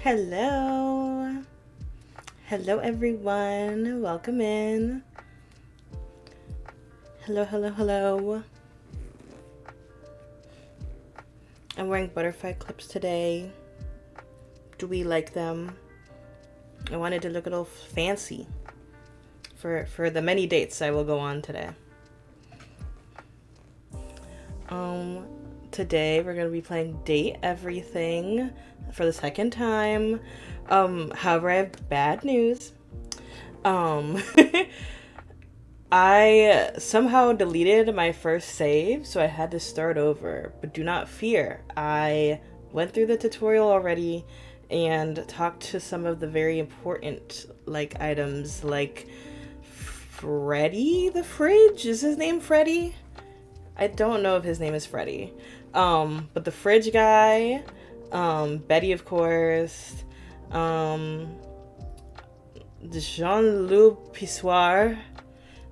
Hello. Hello, everyone. Welcome in. Hello, hello, hello. I'm wearing butterfly clips today. Do we like them? I wanted to look a little fancy for the many dates I will go on today. Today we're gonna be playing Date Everything for the second time. However, I have bad news. Um, I somehow deleted my first save, so I had to start over. But do not fear. I went through the tutorial already and talked to some of the very important items like Freddy the fridge. Is his name Freddy? I don't know if his name is Freddy. But the fridge guy, Betty of course, Jean-Luc Pissoir.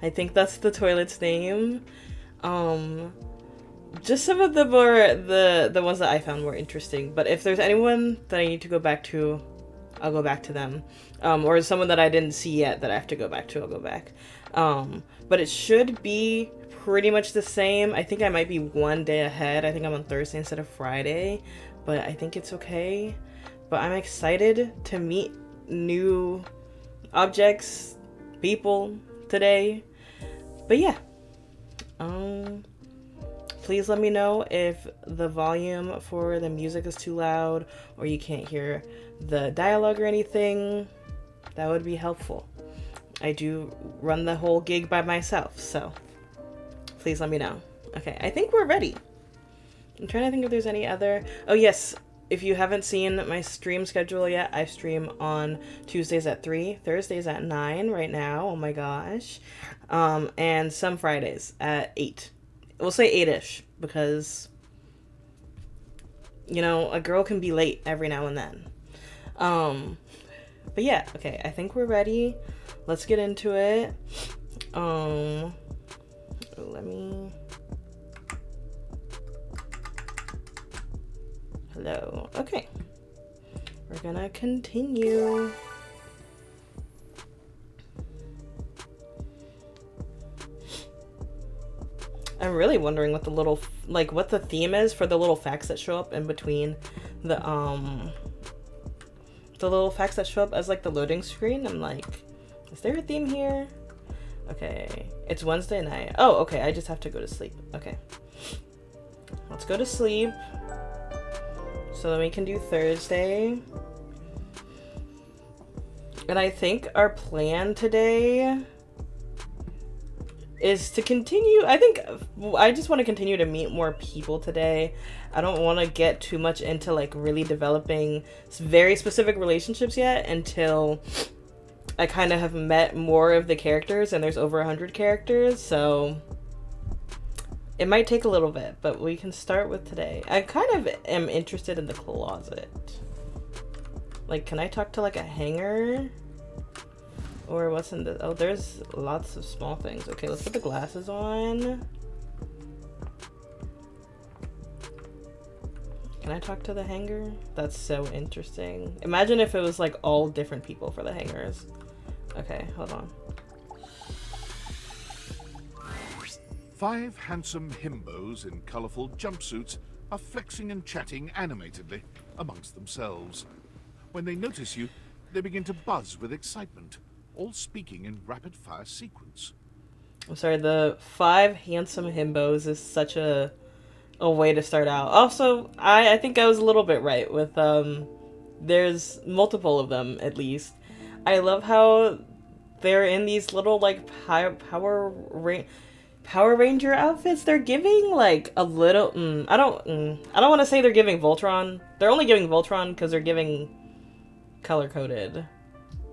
I think that's the toilet's name. Just some of the more the ones that I found more interesting. But if there's anyone that I need to go back to, I'll go back to them. Or someone that I didn't see yet that I have to go back to, I'll go back. But it should be pretty much the same. I think I might be one day ahead. I think I'm on Thursday instead of Friday, but I think it's okay. But I'm excited to meet new objects, people today. But yeah, please let me know if the volume for the music is too loud or you can't hear the dialogue or anything. That would be helpful. I do run the whole gig by myself, so please let me know. Okay, I think we're ready. I'm trying to think if there's any other... Oh yes, if you haven't seen my stream schedule yet, I stream on Tuesdays at 3, Thursdays at 9 right now, oh my gosh, and some Fridays at 8. We'll say 8-ish, because, you know, a girl can be late every now and then. But yeah, okay, I think we're ready. Let's get into it. Let me... Hello. Okay. We're gonna continue. I'm really wondering what the little, what the theme is for the little facts that show up in between the little facts that show up as, the loading screen. I'm like, is there a theme here? Okay. It's Wednesday night. Oh, okay. I just have to go to sleep. Okay. Let's go to sleep. So then we can do Thursday. And I think our plan today is to continue. I just want to continue to meet more people today. I don't want to get too much into really developing very specific relationships yet until I kind of have met more of the characters, and there's over 100 characters, so it might take a little bit, but we can start with today. I kind of am interested in the closet. Can I talk to a hanger? Or what's in the... Oh, there's lots of small things. Okay, let's put the glasses on. Can I talk to the hanger? That's so interesting. Imagine if it was all different people for the hangers. Okay, hold on. 5 handsome himbos in colourful jumpsuits are flexing and chatting animatedly amongst themselves. When they notice you, they begin to buzz with excitement, all speaking in rapid-fire sequence. I'm sorry, the 5 handsome himbos is such a way to start out. Also, I think I was a little bit right with, there's multiple of them, at least. I love how they're in these little, Power Ranger outfits. They're giving, a little, I don't want to say they're giving Voltron. They're only giving Voltron because they're giving color-coded.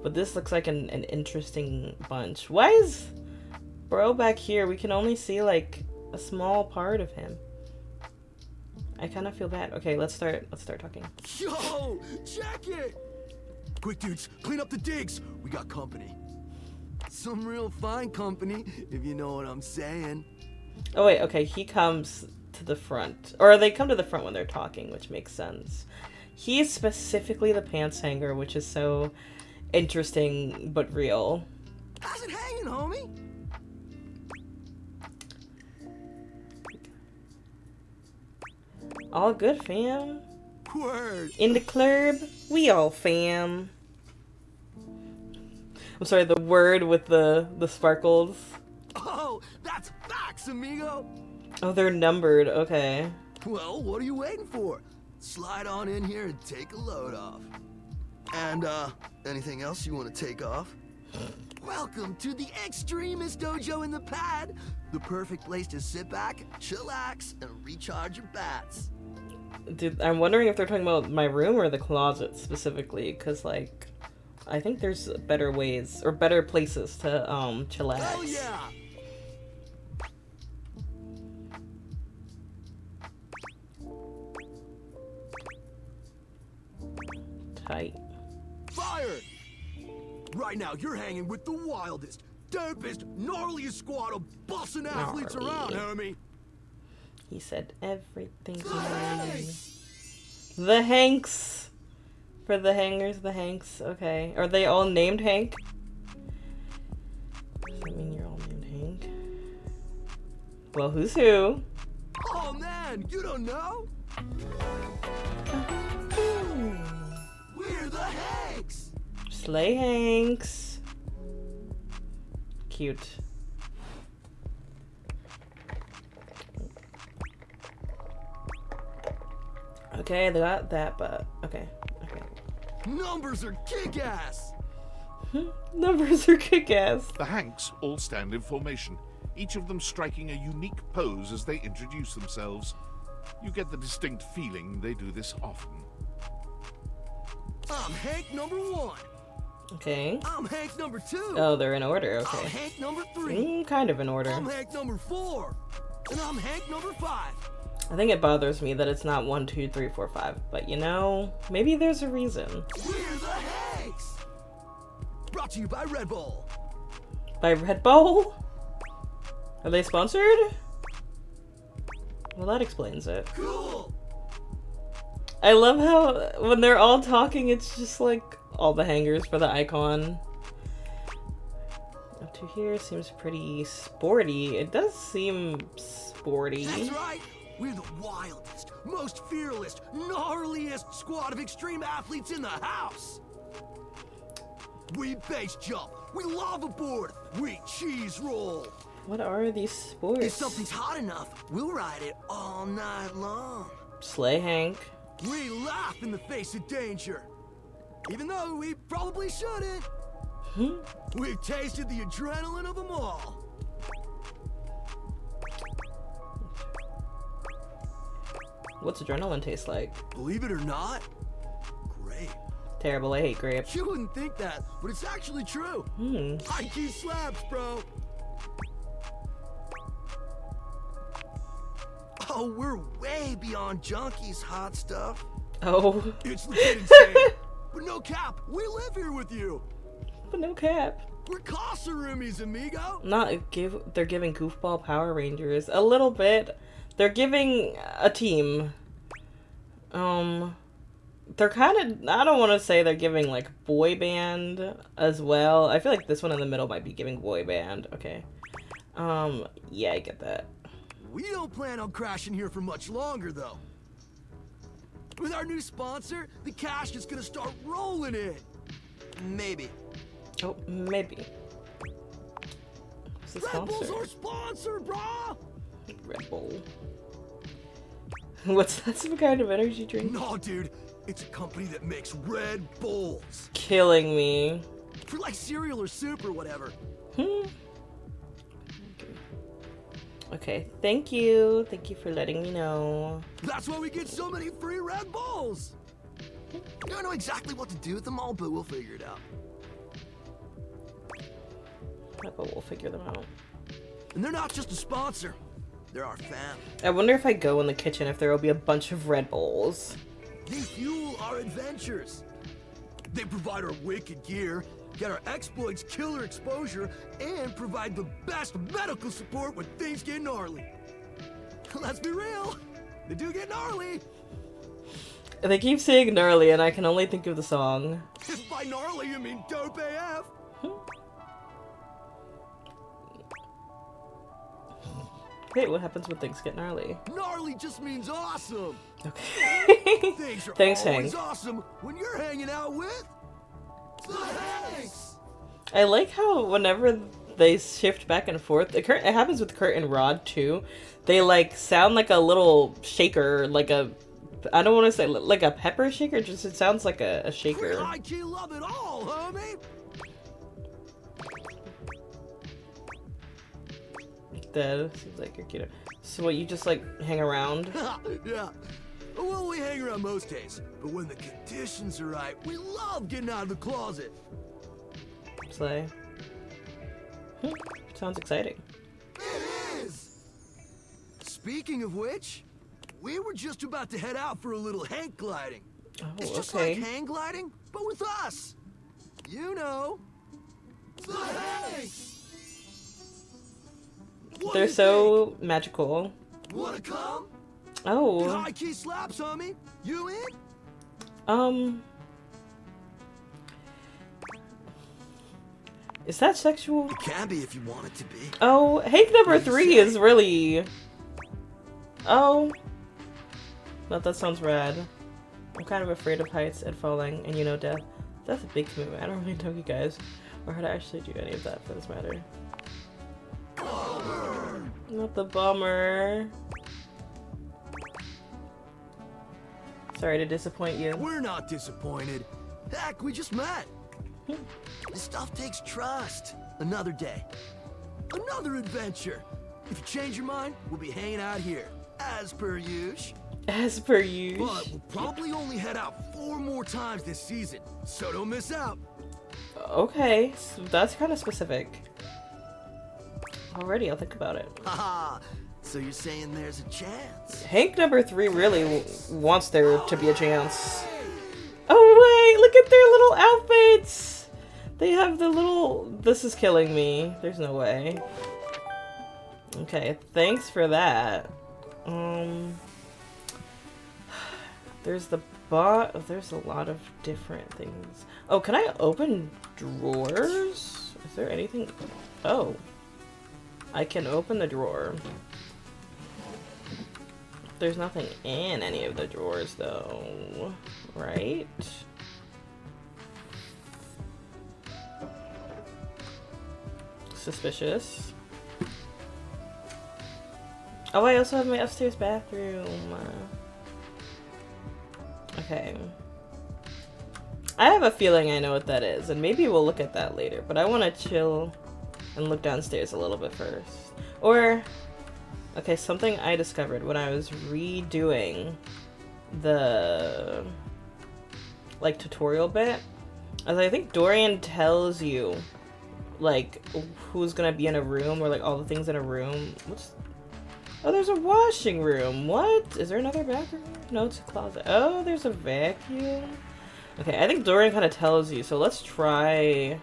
But this looks like an interesting bunch. Why is bro back here? We can only see, a small part of him. I kind of feel bad. Okay, let's start talking. Yo, check it! Quick, dudes, clean up the digs. We got company. Some real fine company, if you know what I'm saying. Oh wait, okay, he comes to the front. Or they come to the front when they're talking, which makes sense. He is specifically the pants hanger, which is so interesting but real. How's it hanging, homie? All good, fam. Word. In the club, we all fam. I'm sorry, the word with the sparkles. Oh, that's facts, amigo. Oh, they're numbered. Okay. Well, what are you waiting for? Slide on in here and take a load off. And, anything else you want to take off? Welcome to the Extremist Dojo in the Pad. The perfect place to sit back, chillax, and recharge your bats. Dude, I'm wondering if they're talking about my room or the closet specifically, because, like, I think there's better ways, or better places to, chillax. Hell yeah! Tight. Fire! Right now, you're hanging with the wildest, dopest, gnarliest squad of bussin' athletes around, homie. He said everything's gnarly. The Hanks! For the hangers, the Hanks. Okay. Are they all named Hank? Does that mean you're all named Hank? Well, who's who? Oh man, you don't know? We're the Hanks! Slay Hanks. Cute. Okay, they got that, but okay. Numbers are kick-ass! Numbers are kick-ass. The Hanks all stand in formation, each of them striking a unique pose as they introduce themselves. You get the distinct feeling they do this often. I'm Hank number 1. Okay. I'm Hank number 2. Oh, they're in order. I'm Okay. Hank number 3. Kind of in order. I'm Hank number 4. And I'm Hank number 5. I think it bothers me that it's not 1, 2, 3, 4, 5. But you know, maybe there's a reason. We're the Hanks! Brought to you by Red Bull. By Red Bull? Are they sponsored? Well, that explains it. Cool! I love how when they're all talking, it's just like all the hangers for the icon. Up to here seems pretty sporty. It does seem sporty. That's right! We're the wildest, most fearless, gnarliest squad of extreme athletes in the house! We base jump, we lava board, we cheese roll! What are these sports? If something's hot enough, we'll ride it all night long. Slay Hank. We laugh in the face of danger. Even though we probably shouldn't. We've tasted the adrenaline of them all. What's adrenaline taste like? Believe it or not, grape. Terrible, I hate grape. You wouldn't think that, but it's actually true. High-key slaps, bro. Oh, we're way beyond junkies, hot stuff. Oh. It's legit insane. But no cap, we live here with you. But no cap. We're Casa-roomies, amigo. They're giving goofball Power Rangers. A little bit. They're giving a team. They're kind of, I don't want to say they're giving like boy band as well. I feel like this one in the middle might be giving boy band. Okay. Yeah, I get that. We don't plan on crashing here for much longer, though. With our new sponsor, the cash is gonna start rolling in. Maybe. Oh, maybe. Who's the Red Bull's sponsor? our sponsor, brah! Red Bull. What's that, some kind of energy drink? No, dude. It's a company that makes Red Bulls. Killing me. For like cereal or soup or whatever. Okay, thank you. Thank you for letting me know. That's why we get so many free Red Bulls. I don't know exactly what to do with them all, but we'll figure it out. But we'll figure them out. And they're not just a sponsor. They're our fam. I wonder if I go in the kitchen if there will be a bunch of Red Bulls. They fuel our adventures. They provide our wicked gear, get our exploits killer exposure, and provide the best medical support when things get gnarly. Let's be real, they do get gnarly. They keep saying gnarly, and I can only think of the song. If by gnarly you mean dope AF. Wait, what happens when things get gnarly? Gnarly just means awesome. Okay. Things are Thanks, always Hank. awesome when you're hanging out with the Hanks. I like how whenever they shift back and forth, it happens with Kurt and Rod too. They like sound like a little shaker, like a, I don't want to say like a pepper shaker, just it sounds like a shaker. IQ love it all, homie. That seems like you're cute. So what, you just like hang around? Yeah. Well, we hang around most days, but when the conditions are right, we love getting out of the closet. Slay. Sounds exciting. It is! Speaking of which, we were just about to head out for a little hang gliding. Oh, It's just okay. like hang gliding, but with us. You know. The Hanks! What do They're you so magical. think? Wanna come? Oh. High key slaps, homie. You in? Is that sexual? It can be if you want it to be. Oh, Hank number 3 is really... Oh. No, that sounds rad. I'm kind of afraid of heights and falling, and you know death. That's a big commitment. I don't really know you guys, or how to actually do any of that for this matter. Bummer. Not the bummer. Sorry to disappoint you. We're not disappointed. Heck, we just met. This stuff takes trust. Another day. Another adventure. If you change your mind, we'll be hanging out here. As per usual. As per usual. But we'll probably only head out 4 more times this season. So don't miss out. Okay, so that's kind of specific. Alrighty, I'll think about it. Haha. So you're saying there's a chance? Hank number 3 really wants there to be a chance. Oh wait, look at their little outfits! They have the little... This is killing me. There's no way. Okay, thanks for that. There's the bot... There's a lot of different things. Oh, can I open drawers? Is there anything... Oh. I can open the drawer. There's nothing in any of the drawers, though. Right? Suspicious. Oh, I also have my upstairs bathroom. Okay. I have a feeling I know what that is, and maybe we'll look at that later, but I want to chill and look downstairs a little bit first. Or... Okay, something I discovered when I was redoing the like tutorial bit, as I think Dorian tells you like who's gonna be in a room, or like all the things in a room. Oh, there's a washing room. What? Is there another bathroom? No, it's a closet. Oh, there's a vacuum. Okay, I think Dorian kind of tells you, so let's try.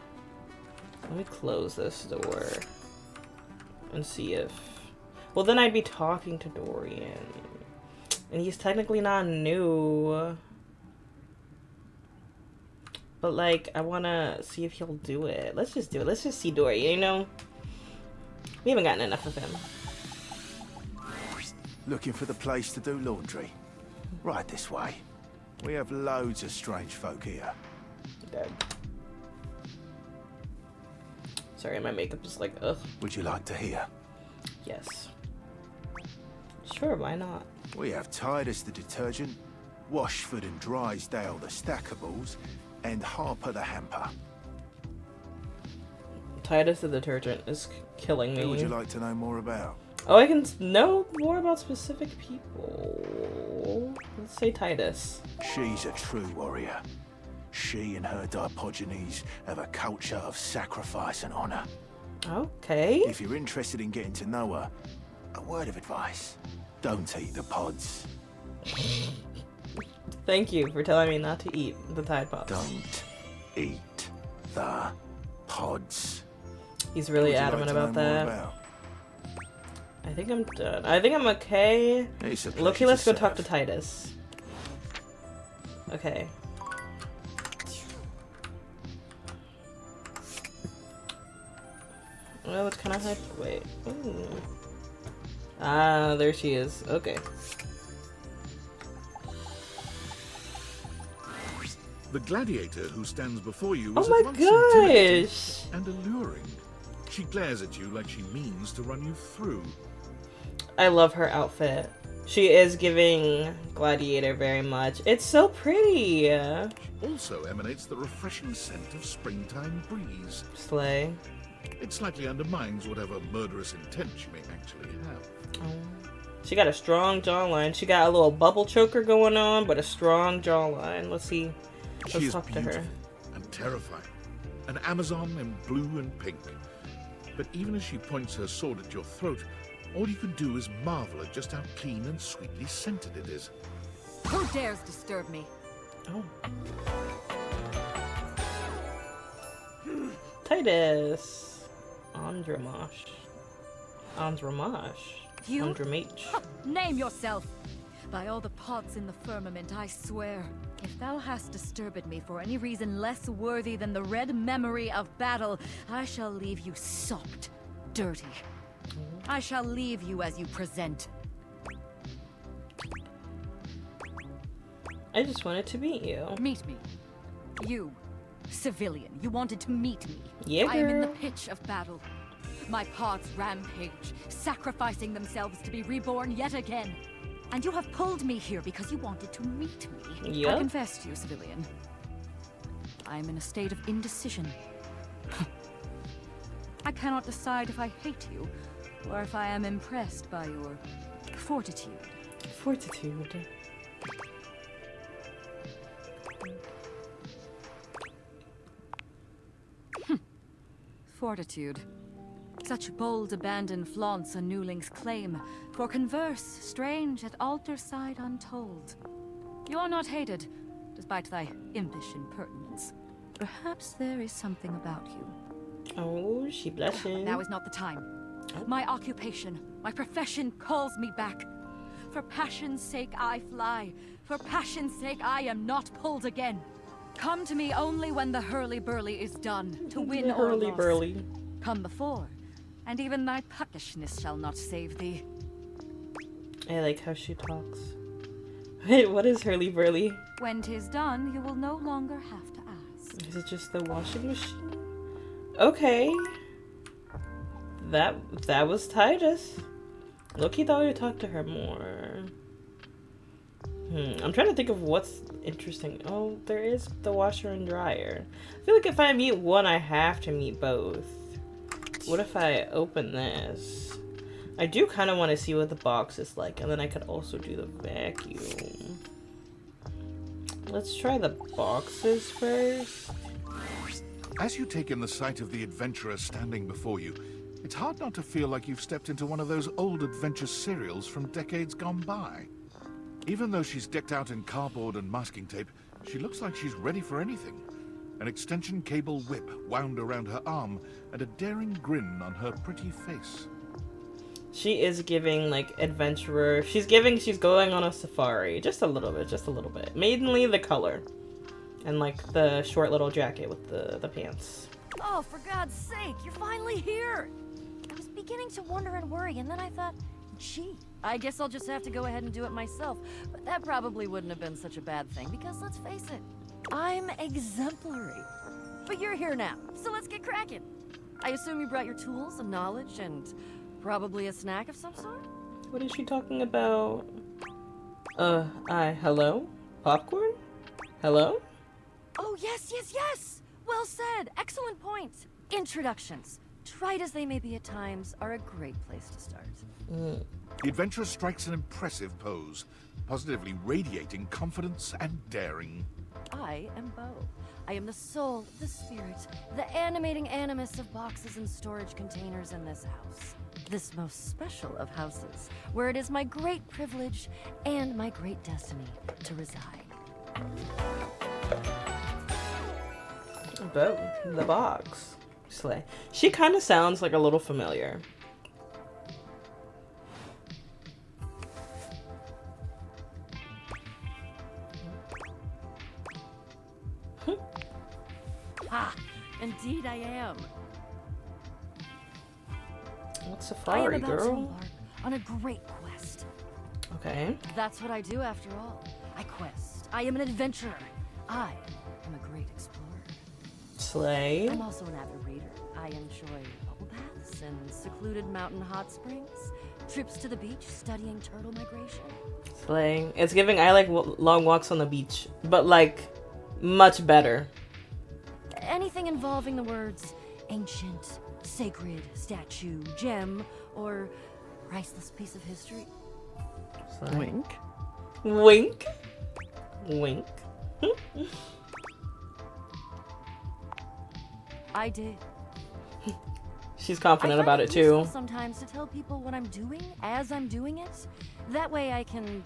Let me close this door and see if... Well, then I'd be talking to Dorian. And he's technically not new. But, like, I want to see if he'll do it. Let's just do it. Let's just see Dorian, you know? We haven't gotten enough of him. Looking for the place to do laundry? Right this way. We have loads of strange folk here. Okay. Sorry, my makeup is like, ugh. Would you like to hear? Yes. Sure, why not? We have Titus the detergent, Washford and Drysdale the stackables, and Harper the hamper. Titus the detergent is killing me. Who would you like to know more about? Oh, I can know more about specific people. Let's say Titus. She's a true warrior. She and her Dipogenes have a culture of sacrifice and honor. Okay. If you're interested in getting to know her, a word of advice. Don't eat the pods. Thank you for telling me not to eat the Tide Pops. Don't eat the pods. He's really Would you adamant like to about know more that. about? I think I'm done. I think I'm okay. It's a pleasure Loki, to let's go talk to serve. Titus. Okay. Well, it's kind of hard. Wait. Ooh. Ah, there she is. Okay. The gladiator who stands before you Oh is my at once intimidating gosh! and alluring. She glares at you like she means to run you through. I love her outfit. She is giving Gladiator very much. It's so pretty. She also emanates the refreshing scent of springtime breeze. Slay. It slightly undermines whatever murderous intent she may actually have. Oh. She got a strong jawline. She got a little bubble choker going on, but a strong jawline. Let's see. She Let's is talk to her. beautiful and terrifying. An Amazon in blue and pink. But even as she points her sword at your throat, all you can do is marvel at just how clean and sweetly scented it is. Who dares disturb me? Oh. Titus. Andramash. You? Andramage. Name yourself! By all the pots in the firmament, I swear, if thou hast disturbed me for any reason less worthy than the red memory of battle, I shall leave you sopped, dirty. I shall leave you as you present. I just wanted to meet you. Meet me. You, civilian, you wanted to meet me. Yeah, I am in the girl. pitch of battle. My pods rampage, sacrificing themselves to be reborn yet again. And you have pulled me here because you wanted to meet me. Yep. I confess to you, civilian. I am in a state of indecision. I cannot decide if I hate you, or if I am impressed by your fortitude. Fortitude. Fortitude. Such bold abandon flaunts a newling's claim, for converse strange at altar side untold. You are not hated, despite thy impish impertinence. Perhaps there is something about you. Oh, she blushing. Now is not the time. My occupation, my profession calls me back. For passion's sake I fly. For passion's sake I am not pulled again. Come to me only when the hurly-burly is done, to win The or loss. hurly-burly. Come before, and even thy puckishness shall not save thee. I like how she talks. Wait, what is hurly-burly? When 'tis done, you will no longer have to ask. Is it just the washing machine? Okay. That was Titus. Loki thought we'd talk to her more. I'm trying to think of what's interesting. Oh, there is the washer and dryer. I feel like if I meet one, I have to meet both. What if I open this? I do kind of want to see what the box is like, and then I could also do the vacuum. Let's try the boxes first. As you take in the sight of the adventurer standing before you, it's hard not to feel like you've stepped into one of those old adventure serials from decades gone by. Even though she's decked out in cardboard and masking tape, she looks like she's ready for anything. An extension cable whip wound around her arm and a daring grin on her pretty face. She is giving, like, adventurer. She's going on a safari. Just a little bit. Mainly the color. And, like, the short little jacket with the pants. Oh, for God's sake, you're finally here! I was beginning to wonder and worry, and then I thought, gee, I guess I'll just have to go ahead and do it myself. But that probably wouldn't have been such a bad thing, because let's face it, I'm exemplary. But you're here now, so let's get cracking. I assume you brought your tools and knowledge and probably a snack of some sort? What is she talking about? Hello? Popcorn? Hello? Oh, yes! Well said, excellent point. Introductions, trite as they may be at times, are a great place to start. The adventurer strikes an impressive pose, positively radiating confidence and daring. I am Bo. I am the soul, the spirit, the animating animus of boxes and storage containers in this house. This most special of houses, where it is my great privilege and my great destiny to reside. Bo, the box. Slay. She kind of sounds like a little familiar. Indeed I am. What's I am safari, about to girl? embark on a great quest. Okay. That's what I do after all. I quest. I am an adventurer. I am a great explorer. Slay. I'm also an avid reader. I enjoy bubble baths and secluded mountain hot springs, trips to the beach, studying turtle migration. Slay. It's giving I like long walks on the beach, but like much better. Anything involving the words ancient, sacred, statue, gem, or priceless piece of history. Slay. Wink. Wink. Wink. I did. She's I confident find about it useful too. sometimes to tell people what I'm doing as I'm doing it. That way I can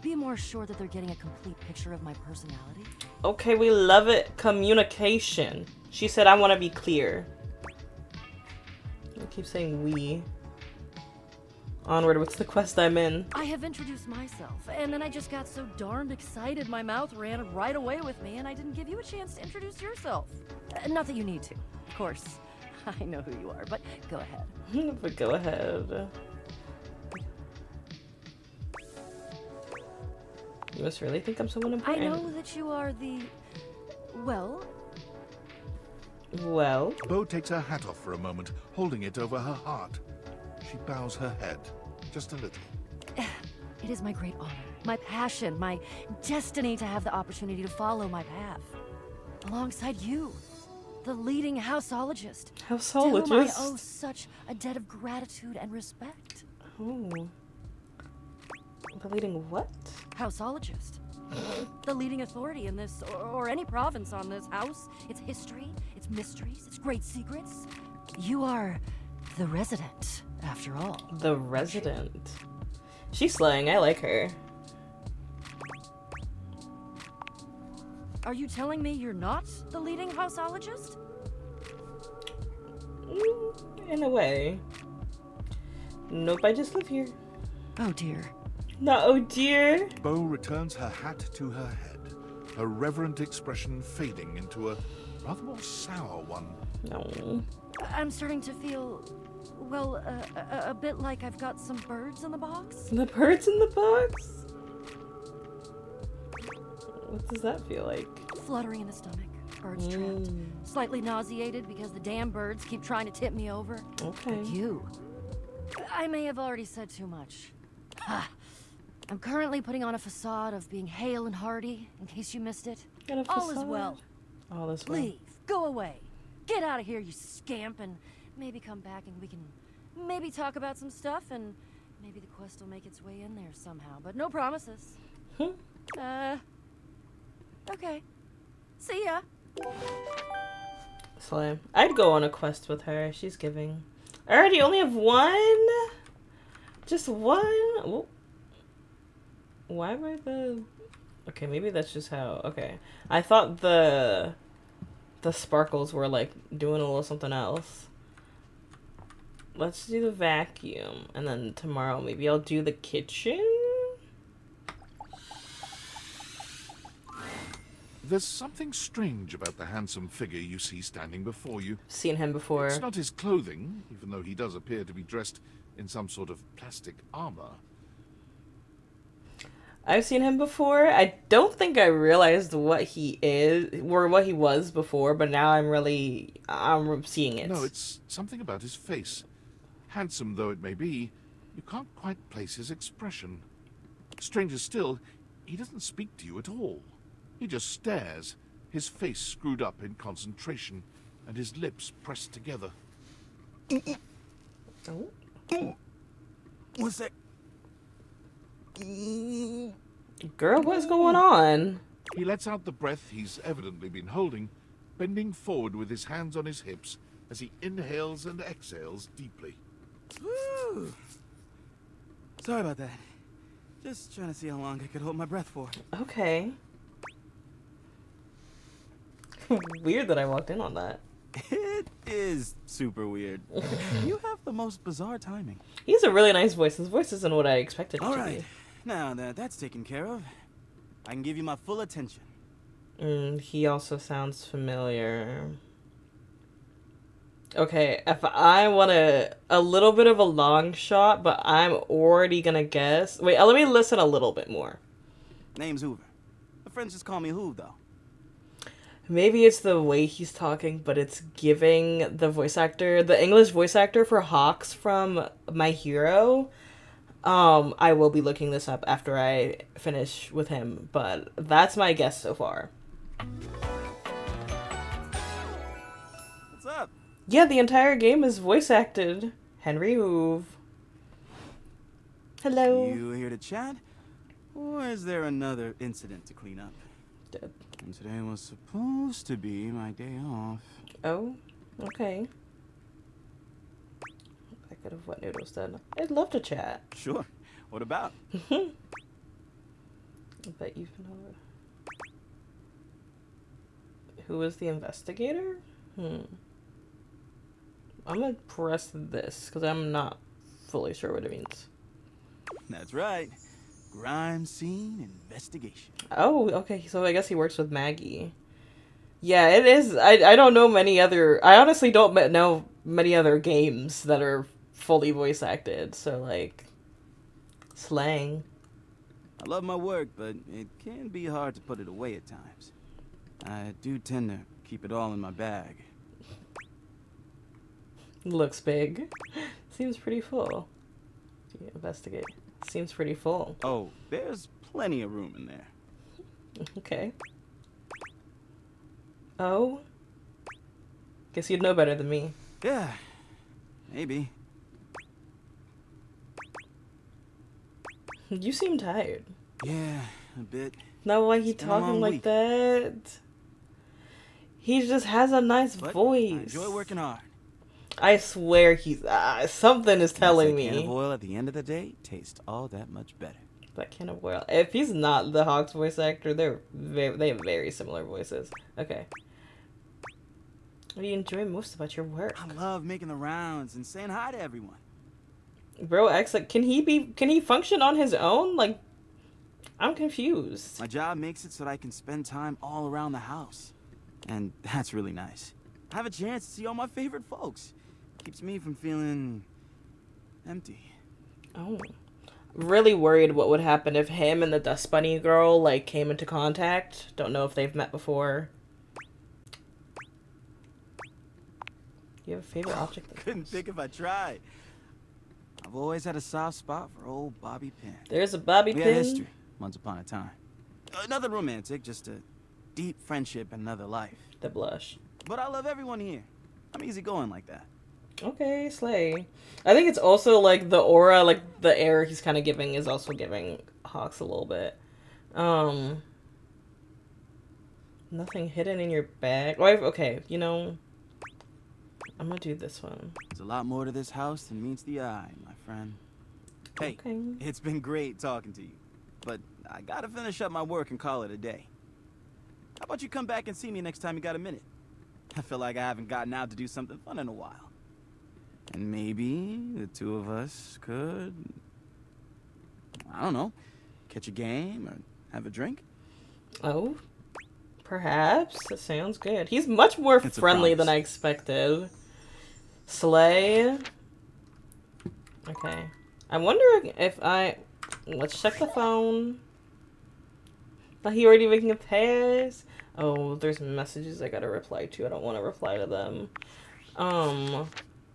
be more sure that they're getting a complete picture of my personality. Okay, we love it. Communication. She said, I want to be clear. I keep saying we. Onward, what's the quest I'm in? I have introduced myself, and then I just got so darned excited my mouth ran right away with me, and I didn't give you a chance to introduce yourself. Not that you need to, of course. I know who you are, but go ahead. But go ahead. You must really think I'm someone I important. know that you are the... well... Well, Bo takes her hat off for a moment, holding it over her heart. She bows her head, just a little. It is my great honor, my passion, my destiny to have the opportunity to follow my path. Alongside you, the leading houseologist. how To whom I sologist. owe such a debt of gratitude and respect. Oh. The leading what? Houseologist. The leading authority in this, or any province on this house, its history, its mysteries, its great secrets. You are the resident, after all. The resident. She's slaying. I like her. Are you telling me you're not the leading houseologist? In a way. Nope, I just live here. Oh dear. No, oh dear. Bo returns her hat to her head, her reverent expression fading into a rather more sour one. No. I'm starting to feel, well, a bit like I've got some birds in the box. The birds in the box? What does that feel like? Fluttery in the stomach, birds trapped. Slightly nauseated because the damn birds keep trying to tip me over. Okay. You. I may have already said too much. Ha. I'm currently putting on a facade of being hale and hearty, in case you missed it. Got a All is facade. well. All is well. Leave. Go away. Get out of here, you scamp, and maybe come back and we can maybe talk about some stuff, and maybe the quest will make its way in there somehow. But no promises. Okay. See ya. Slay. I'd go on a quest with her. She's giving. I already only have one? Just one? Whoa. Why am I the... Okay, maybe that's just how... Okay. I thought the sparkles were, like, doing a little something else. Let's do the vacuum. And then tomorrow maybe I'll do the kitchen? There's something strange about the handsome figure you see standing before you. Seen him before. It's not his clothing, even though he does appear to be dressed in some sort of plastic armor. I've seen him before. I don't think I realized what he is or what he was before, but now I'm seeing it. No, it's something about his face. Handsome though it may be, you can't quite place his expression. Stranger still, he doesn't speak to you at all. He just stares, his face screwed up in concentration, and his lips pressed together. Oh. What's that? Girl, what's going on? He lets out the breath he's evidently been holding, bending forward with his hands on his hips as he inhales and exhales deeply. Woo. Sorry about that. Just trying to see how long I could hold my breath for. Okay. Weird that I walked in on that. It is super weird. You have the most bizarre timing. He has a really nice voice. His voice isn't what I expected it All to right. Now that that's taken care of, I can give you my full attention. be. He also sounds familiar. Okay, if I want a little bit of a long shot, but I'm already gonna guess. Wait, let me listen a little bit more. Name's Hoover. My friends just call me Hoov, though. Maybe it's the way he's talking, but it's giving the voice actor, the English voice actor for Hawks from My Hero. I will be looking this up after I finish with him, but that's my guess so far. What's up? Yeah, the entire game is voice acted. Henry Hoove. Hello. You here to chat? Or is there another incident to clean up? Dead. And today was supposed to be my day off. Oh, okay. I could have wet noodles then. I'd love to chat. Sure. What about? I bet you can. Who is the investigator? I'm gonna press this because I'm not fully sure what it means. That's right. Crime scene investigation. Oh, okay. So I guess he works with Maggie. Yeah, it is. I don't know many other. I honestly don't know many other games that are fully voice acted. So like, slang. I love my work, but it can be hard to put it away at times. I do tend to keep it all in my bag. Looks big. Seems pretty full. Investigate. Seems pretty full. Oh, there's plenty of room in there. Okay. Oh. Guess you'd know better than me. Yeah, maybe. You seem tired. Yeah, a bit. Not why he It's been a long talking like week. that. He just has a nice But voice. I enjoy working hard. I swear he's something is telling That can of me oil at the end of the day tastes all that much better. that can of oil. If he's not the Hawks voice actor, they have very similar voices. Okay. What do you enjoy most about your work? I love making the rounds and saying hi to everyone. Bro X, like, can he function on his own? Like, I'm confused. My job makes it so that I can spend time all around the house. And that's really nice. I have a chance to see all my favorite folks. Keeps me from feeling empty. Oh. Really worried what would happen if him and the Dust Bunny girl, like, came into contact. Don't know if they've met before. You have a favorite object? Couldn't think if I tried. I've always had a soft spot for old Bobby Pin. There's a Bobby We Pin. had history, once upon a time. Nothing romantic, just a deep friendship in another life. The blush. But I love everyone here. I'm easygoing like that. Okay, slay. I think it's also like the aura, like the air he's kind of giving is also giving Hawks a little bit. Nothing hidden in your bag. Oh, okay, you know, I'm gonna do this one. There's a lot more to this house than meets the eye, my friend. Hey, Okay. it's been great talking to you, but I gotta finish up my work and call it a day. How about you come back and see me next time you got a minute? I feel like I haven't gotten out to do something fun in a while. And maybe the two of us could, I don't know, catch a game or have a drink? Oh, perhaps. That sounds good. He's much more It's a friendly promise. than I expected. Slay. Okay. I'm wondering if let's check the phone. Are he already making a pass? Oh, there's messages I gotta reply to. I don't want to reply to them.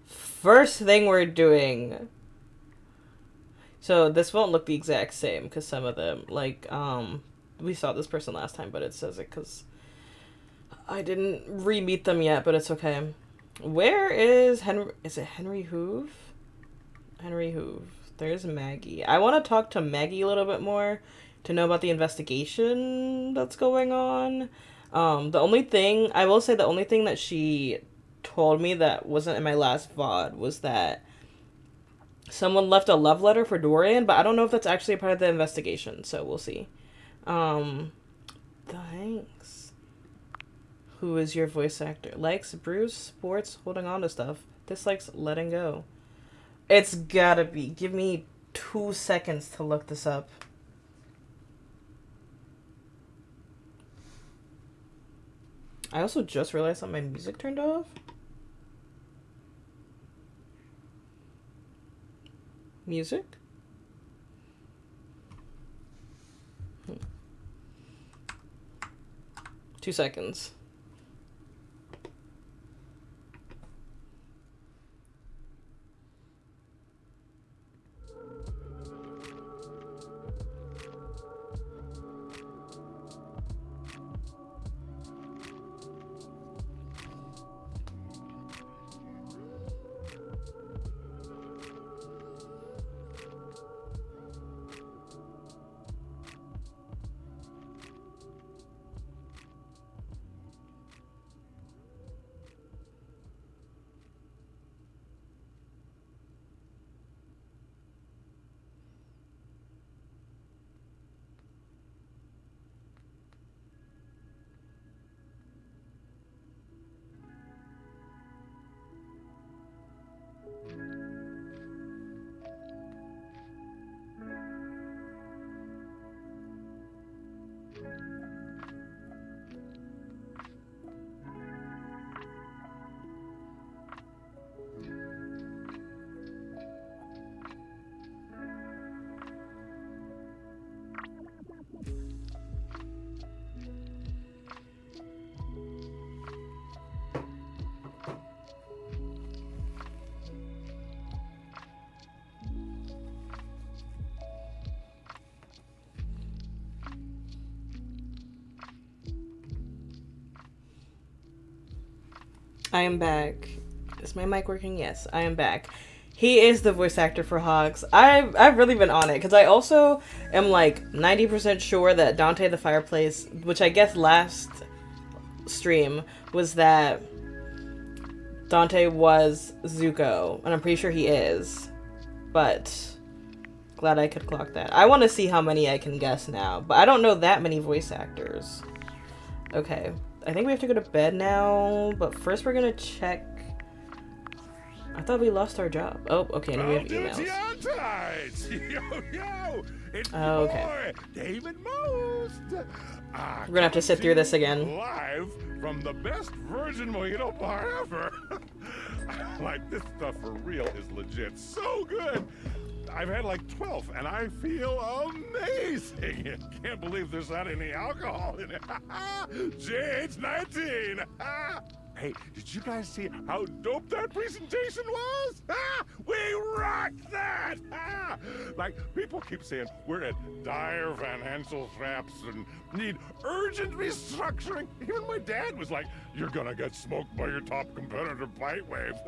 First thing we're doing. So this won't look the exact same because some of them, like, we saw this person last time, but it says it because I didn't re-meet them yet, but it's okay. Where is Henry? Is it Henry Hoove? Henry Hoove. There's Maggie. I want to talk to Maggie a little bit more to know about the investigation that's going on. The only thing that she told me that wasn't in my last VOD was that someone left a love letter for Dorian, but I don't know if that's actually a part of the investigation, so we'll see. Thanks. Who is your voice actor? Likes Bruce, sports, holding on to stuff. Dislikes letting go. It's gotta be. Give me 2 seconds to look this up. I also just realized that my music turned off. Music? 2 seconds. I am back. Is my mic working? Yes, I am back. He is the voice actor for Hogs. I've really been on it because I also am like 90% sure that Dante the Fireplace, which I guess last stream was that Dante was Zuko, and I'm pretty sure he is. But glad I could clock that. I want to see how many I can guess now, but I don't know that many voice actors. Okay. I think we have to go to bed now, but first we're gonna check. I thought we lost our job. Oh, okay, now we have emails. Yo, it's Oh, okay. boy, David Most. We're gonna have to sit through this again. Live from the best virgin mojito bar ever. Like, this stuff for real is legit so good. I've had like 12, and I feel amazing. Can't believe there's not any alcohol in it. JH19. Hey, did you guys see how dope that presentation was? We rocked that! Like, people keep saying we're at dire financial straps and need urgent restructuring. Even my dad was like, you're gonna get smoked by your top competitor, Bitewave.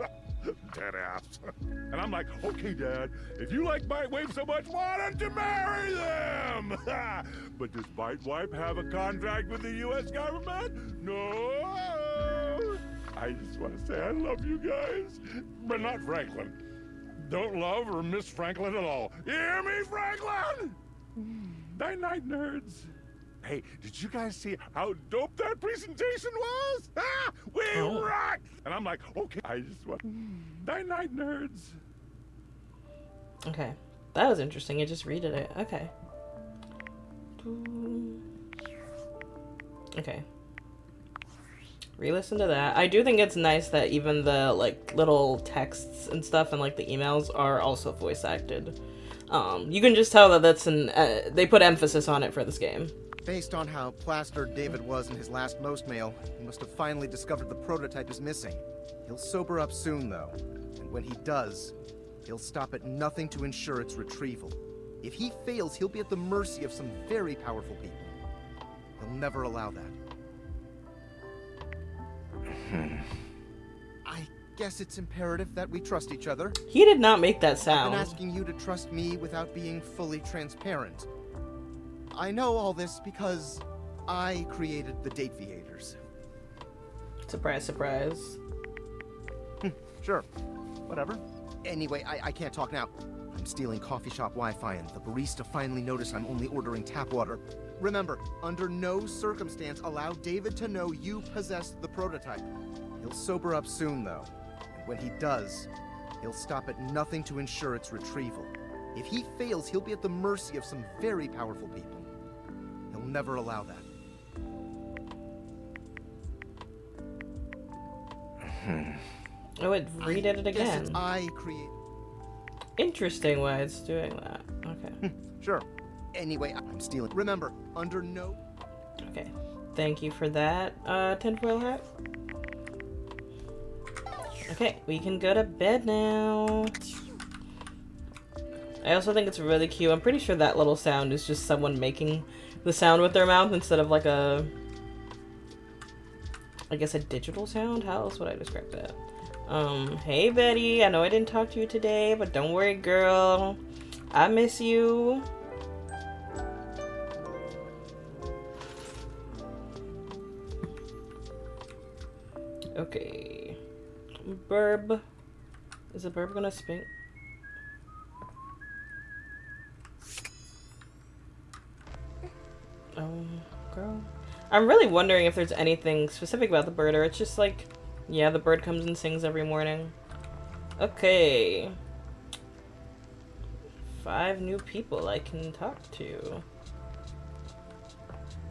Dead ass. And I'm like, okay, Dad, if you like Bitewave so much, why don't you marry them? But does Bitewave have a contract with the U.S. government? No. I just want to say I love you guys, but not Franklin. Don't love or miss Franklin at all. You hear me, Franklin? Night-night, nerds. Hey, did you guys see how dope that presentation was? We rocked! And I'm like, okay, I just want... Night-night, nerds. Okay. That was interesting. I just read it. Okay. Okay. Re-listen to that. I do think it's nice that even the like little texts and stuff and like the emails are also voice acted. You can just tell that that's they put emphasis on it for this game. Based on how plastered David was in his last Most mail, he must have finally discovered the prototype is missing. He'll sober up soon, though. And when he does, he'll stop at nothing to ensure its retrieval. If he fails, he'll be at the mercy of some very powerful people. He'll never allow that. I guess it's imperative that we trust each other. He did not make that I've sound. been asking you to trust me without being fully transparent. I know all this because I created the Dateviators. Surprise, surprise. Sure. Whatever. Anyway, I can't talk now. I'm stealing coffee shop Wi-Fi and the barista finally noticed I'm only ordering tap water. Remember, under no circumstance allow David to know you possess the prototype. He'll sober up soon, though. And when he does, he'll stop at nothing to ensure its retrieval. If he fails, he'll be at the mercy of some very powerful people. He'll never allow that. Oh, it redid it Guess again. it's I create. interesting why it's doing that. Okay. Sure. Anyway, I'm stealing. Remember, under no... Okay. Thank you for that, tinfoil hat. Okay, we can go to bed now. I also think it's really cute. I'm pretty sure that little sound is just someone making the sound with their mouth instead of like a... I guess a digital sound? How else would I describe that? Hey Betty, I know I didn't talk to you today, but don't worry girl. I miss you. Okay. Burb. Is the burb gonna spink? Girl. I'm really wondering if there's anything specific about the bird, or it's just like, yeah, the bird comes and sings every morning. Okay. 5 new people I can talk to.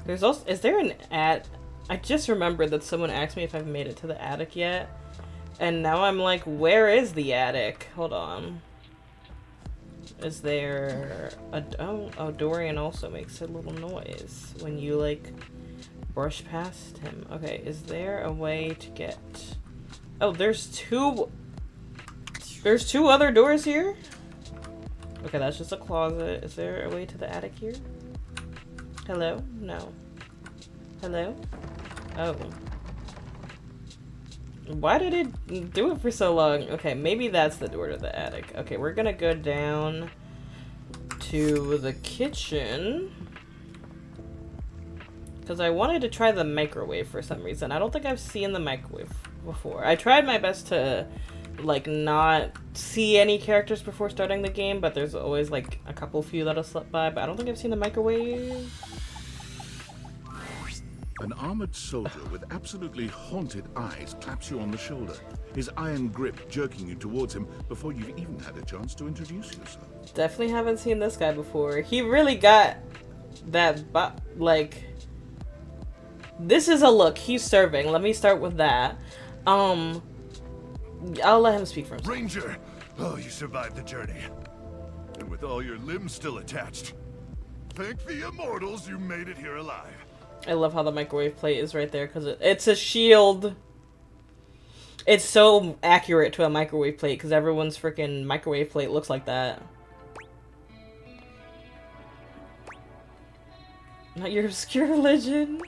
There's also, is there an I just remembered that someone asked me if I've made it to the attic yet. And now I'm like, where is the attic? Hold on. Is there a... Oh, Dorian also makes a little noise when you, like, brush past him. Okay, is there a way to get... Oh, there's 2... There's 2 other doors here? Okay, that's just a closet. Is there a way to the attic here? Hello? No. Hello? Oh. Why did it do it for so long? Okay, maybe that's the door to the attic. Okay, we're gonna go down to the kitchen. Because I wanted to try the microwave for some reason. I don't think I've seen the microwave before. I tried my best to, like, not see any characters before starting the game, but there's always, like, a couple few that'll slip by, but I don't think I've seen the microwave. An armored soldier with absolutely haunted eyes claps you on the shoulder, his iron grip jerking you towards him before you've even had a chance to introduce yourself. Definitely haven't seen this guy before. He really got that, like... This is a look. He's serving. Let me start with that. I'll let him speak for himself. Ranger! Oh, you survived the journey. And with all your limbs still attached. Thank the immortals you made it here alive. I love how the microwave plate is right there, because it's a shield. It's so accurate to a microwave plate, because everyone's freaking microwave plate looks like that. Not your obscure religion.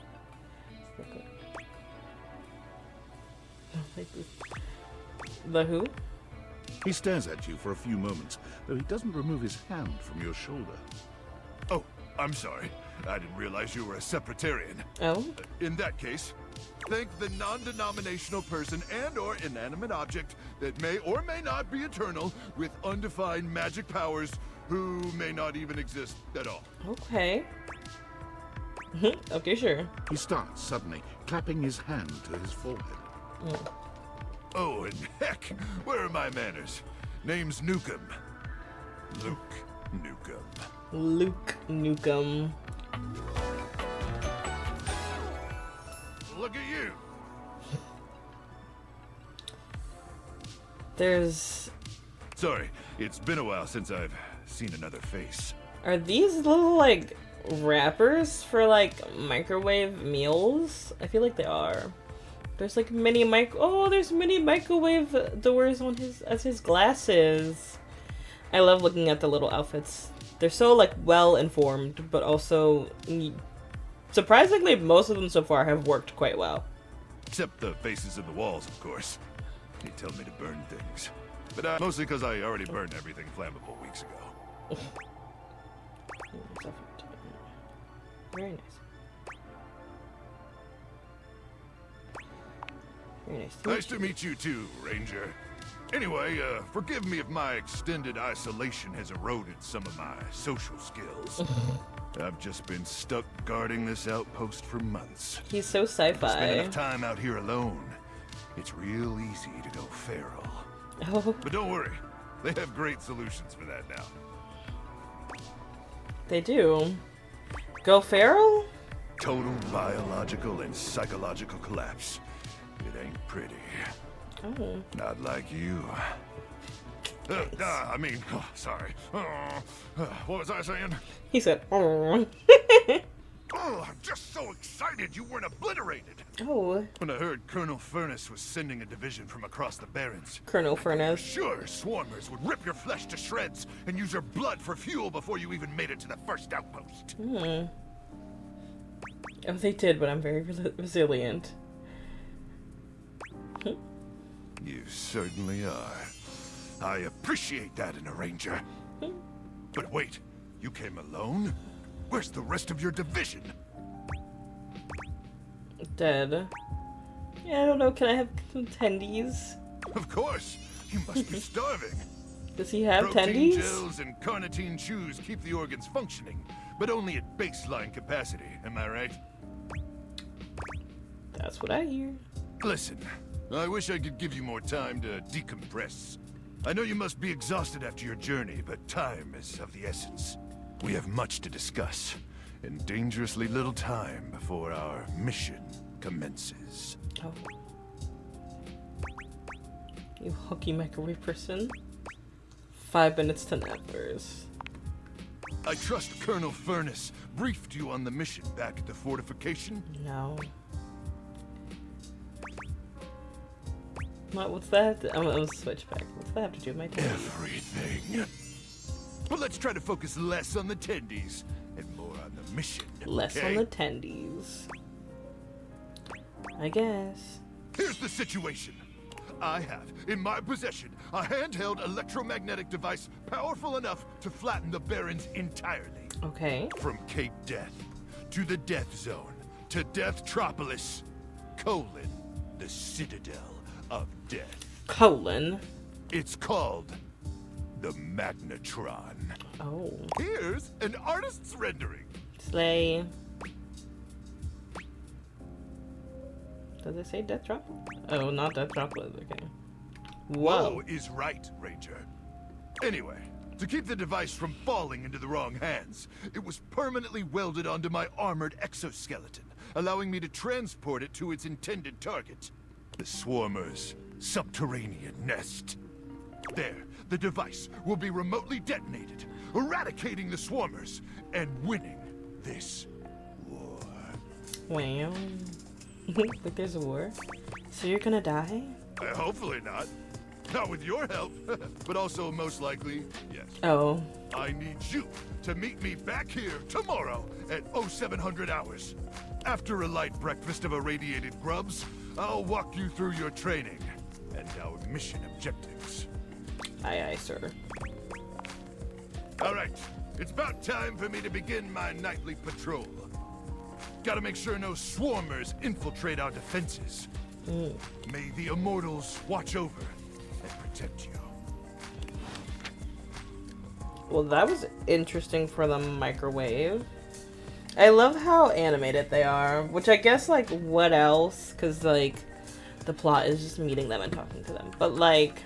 The who? He stares at you for a few moments, though he doesn't remove his hand from your shoulder. Oh, I'm sorry. I didn't realize you were a Separatarian. Oh? In that case, thank the non-denominational person and or inanimate object that may or may not be eternal with undefined magic powers who may not even exist at all. Okay. Okay, sure. He starts suddenly, clapping his hand to his forehead. Mm. Oh, and heck, where are my manners? Name's Nukem. Luke Nukem. Luke Nukem. Look at you. There's... Sorry, it's been a while since I've seen another face. Are these little, like, wrappers for, like, microwave meals? I feel like they are. There's, like, there's mini microwave doors on his glasses. I love looking at the little outfits. They're so, like, well-informed, but also... Surprisingly, most of them so far have worked quite well. Except the faces in the walls, of course. They tell me to burn things. But mostly because I already burned everything flammable weeks ago. Very nice. Very nice. Nice to meet you too, Ranger. Anyway, forgive me if my extended isolation has eroded some of my social skills. I've just been stuck guarding this outpost for months. He's so sci-fi. Spend enough time out here alone. It's real easy to go feral. Oh. But don't worry, they have great solutions for that now. They do. Go feral? Total biological and psychological collapse. It ain't pretty. Oh. Not like you. Sorry. What was I saying? He said, "Oh." Oh, I'm just so excited you weren't obliterated. Oh, When I heard Colonel Furnace was sending a division from across the Barrens, Colonel Furnace. sure swarmers would rip your flesh to shreds and use your blood for fuel before you even made it to the first outpost. Oh, they did, but I'm very resilient. You certainly are. I appreciate that in a ranger. But wait, you came alone? Where's the rest of your division? Dead. Yeah, I don't know. Can I have some tendies? Of course. You must be starving. Does he have Protein tendies? gels and carnitine chews keep the organs functioning, but only at baseline capacity, am I right? That's what I hear. Listen, I wish I could give you more time to decompress. I know you must be exhausted after your journey, but time is of the essence. We have much to discuss, and dangerously little time before our mission commences. Oh. You hooky microwave person. 5 minutes to nappers. I trust Colonel Furnace briefed you on the mission back at the fortification? No. What's that? I'm gonna switch back. What's that have to do with my tendies? Everything. But let's try to focus less on the tendies and more on the mission. Less okay? on the tendies. I guess. Here's the situation. I have, in my possession, a handheld electromagnetic device powerful enough to flatten the Barrens entirely. Okay. From Cape Death, to the Death Zone, to Deathtropolis, the Citadel of Death. It's called the Magnetron. Oh. Here's an artist's rendering. Slay. Does it say Death Drop? Oh, not Death Droplet. Okay. Whoa. Whoa is right, Ranger. Anyway, to keep the device from falling into the wrong hands, it was permanently welded onto my armored exoskeleton, allowing me to transport it to its intended target, the Swarmer's subterranean nest. There, the device will be remotely detonated, eradicating the Swarmers, and winning this war. Wow. Think there's a war? So you're gonna die? Hopefully not. Not with your help, but also most likely, yes. Oh. I need you to meet me back here tomorrow at 0700 hours. After a light breakfast of irradiated grubs, I'll walk you through your training and our mission objectives. Aye, aye, sir. All right, it's about time for me to begin my nightly patrol. Gotta make sure no swarmers infiltrate our defenses. May the Immortals watch over and protect you. Well, that was interesting for the microwave. I love how animated they are, which I guess, like, what else? Because, like, the plot is just meeting them and talking to them. But, like,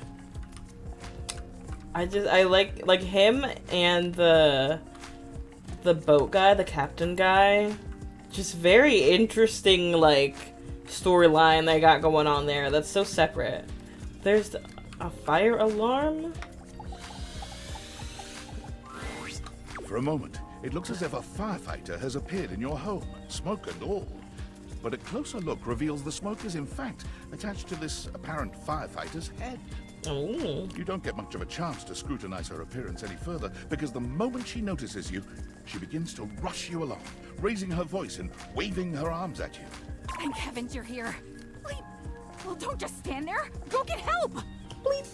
I like him and the boat guy, the captain guy. Just very interesting, like, storyline they got going on there. That's so separate. There's a fire alarm? For a moment, it looks as if a firefighter has appeared in your home, smoke and all. But a closer look reveals the smoke is in fact attached to this apparent firefighter's head. Oh. You don't get much of a chance to scrutinize her appearance any further, because the moment she notices you, she begins to rush you along, raising her voice and waving her arms at you. Thank heavens you're here. Bleep. Well, don't just stand there. Go get help. Bleep.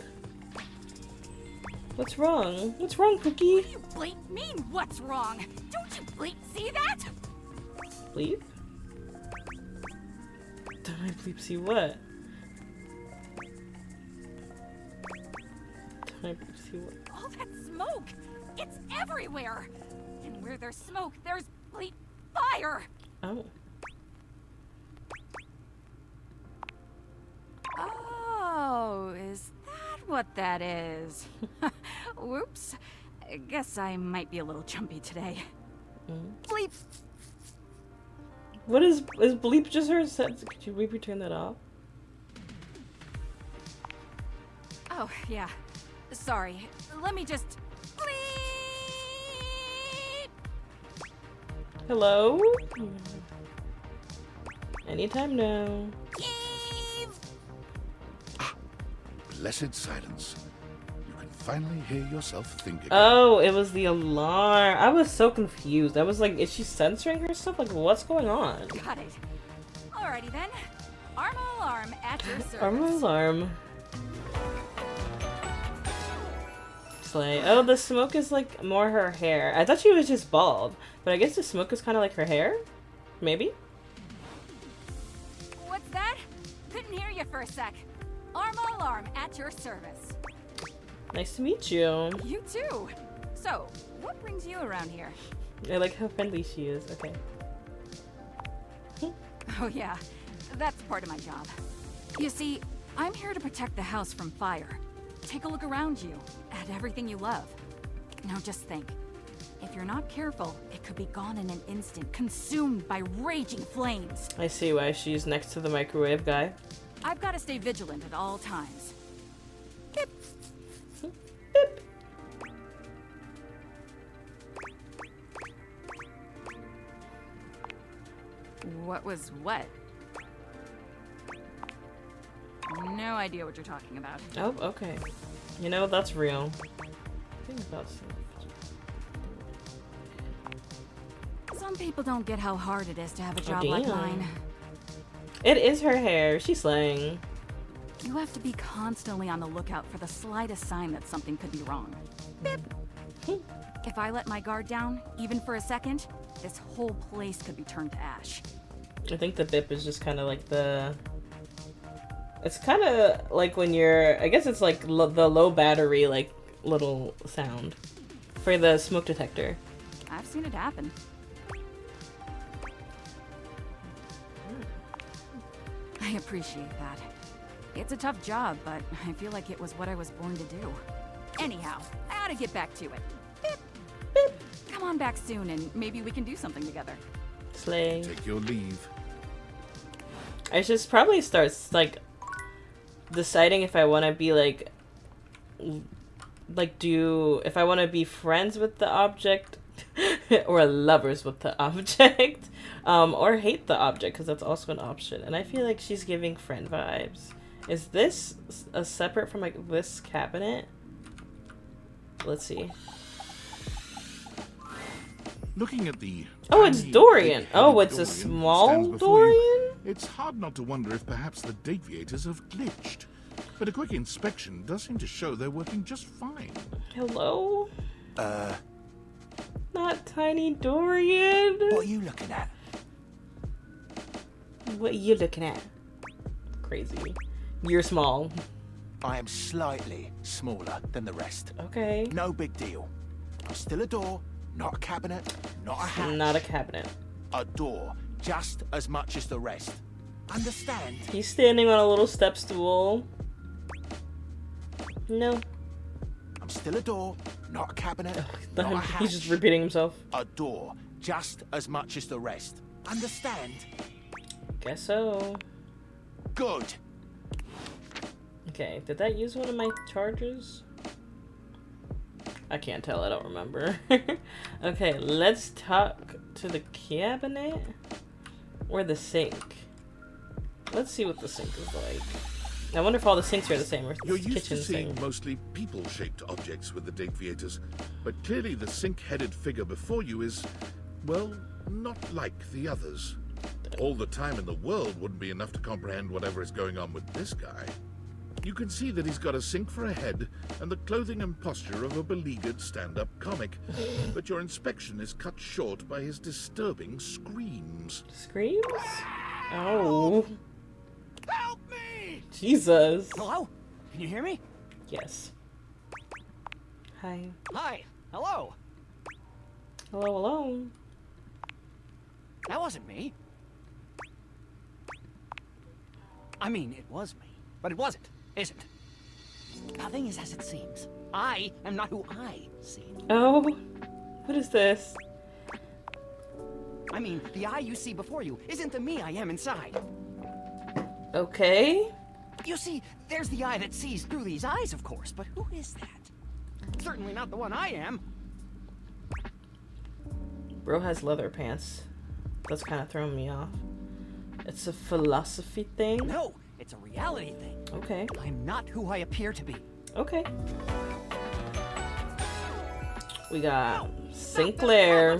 What's wrong? What's wrong, Cookie? What do you bleep mean, what's wrong? Don't you bleep see that? Bleep? Don't I bleep see what? Don't I bleep see what? All that smoke. It's everywhere. And where there's smoke, there's bleep fire. Oh. Oh, is that what that is? Whoops. I guess I might be a little jumpy today. Bleep. What is bleep just her sense? Could you maybe turn that off? Oh, yeah. Sorry. Let me just... Hello? Anytime now. Blessed silence. You can finally hear yourself think again. Oh, it was the alarm. I was so confused. I was like, is she censoring herself? Like, what's going on? Got it. Alrighty then. Arma alarm at your service. Armor alarm. Slay. Oh, the smoke is like more her hair. I thought she was just bald, but I guess the smoke is kind of like her hair? Maybe? What's that? Couldn't hear you for a sec. Arma alarm at your service. Nice to meet you. You too. So, what brings you around here? I like how friendly she is. Okay. Oh yeah, that's part of my job. You see, I'm here to protect the house from fire. Take a look around you, at everything you love. Now just think, if you're not careful, it could be gone in an instant, consumed by raging flames. I see why she's next to the microwave guy. I've got to stay vigilant at all times. Beep. Beep. What was what? No idea what you're talking about. Oh, okay. You know, that's real. Think about stuff. Some people don't get how hard it is to have a job Oh, like damn. mine. It is her hair. She's slaying. You have to be constantly on the lookout for the slightest sign that something could be wrong. Beep. If I let my guard down, even for a second, this whole place could be turned to ash. I think the bip is just kind of like the... It's kind of like when you're... I guess it's like the low battery, like, little sound for the smoke detector. I've seen it happen. I appreciate that. It's a tough job, but I feel like it was what I was born to do. Anyhow, I ought to get back to it. Beep. Beep. Come on back soon and maybe we can do something together. Slay. Take your leave. I should probably start, like, deciding if I want to be, like, if I want to be friends with the object or lovers with the object, or hate the object, because that's also an option. And I feel like she's giving friend vibes. Is this separate from, like, this cabinet? Let's see. Looking at the... Oh, it's tiny, Dorian. big-headed Oh, it's a Dorian who small stands before you, Dorian? it's hard not to wonder if perhaps the deviators have glitched. But a quick inspection does seem to show they're working just fine. Hello? Not Tiny Dorian. What are you looking at? What are you looking at? Crazy. You're small. I am slightly smaller than the rest. Okay. No big deal. I'm still a door, not a cabinet, not a hatch. Not a cabinet. A door, just as much as the rest. Understand? He's standing on a little step stool. No. I'm still a door, not a cabinet, not a hatch. He's just repeating himself. A door, just as much as the rest. Understand? Guess so. Good. Okay, did that use one of my chargers? I can't tell, I don't remember. Okay, let's talk to the cabinet or the sink. Let's see what the sink is like. I wonder if all the sinks are the same or You're the used to kitchen seeing sink. mostly people-shaped objects with the deviators, but clearly the sink-headed figure before you is, well, not like the others. All the time in the world wouldn't be enough to comprehend whatever is going on with this guy. You can see that he's got a sink for a head and the clothing and posture of a beleaguered stand-up comic, but your inspection is cut short by his disturbing screams. Screams? Oh. Help me! Jesus. Hello? Can you hear me? Yes. Hi. Hi. Hello. Hello, hello. That wasn't me. I mean, it was me, but it wasn't, isn't. Nothing is as it seems. I am not who I seem. Oh. What is this? I mean, the eye you see before you isn't the me I am inside. Okay. You see, there's the eye that sees through these eyes, of course, but who is that? Certainly not the one I am. Bro has leather pants. That's kind of throwing me off. It's a philosophy thing? No, it's a reality thing. Okay. I'm not who I appear to be. Okay. We got Sinclair.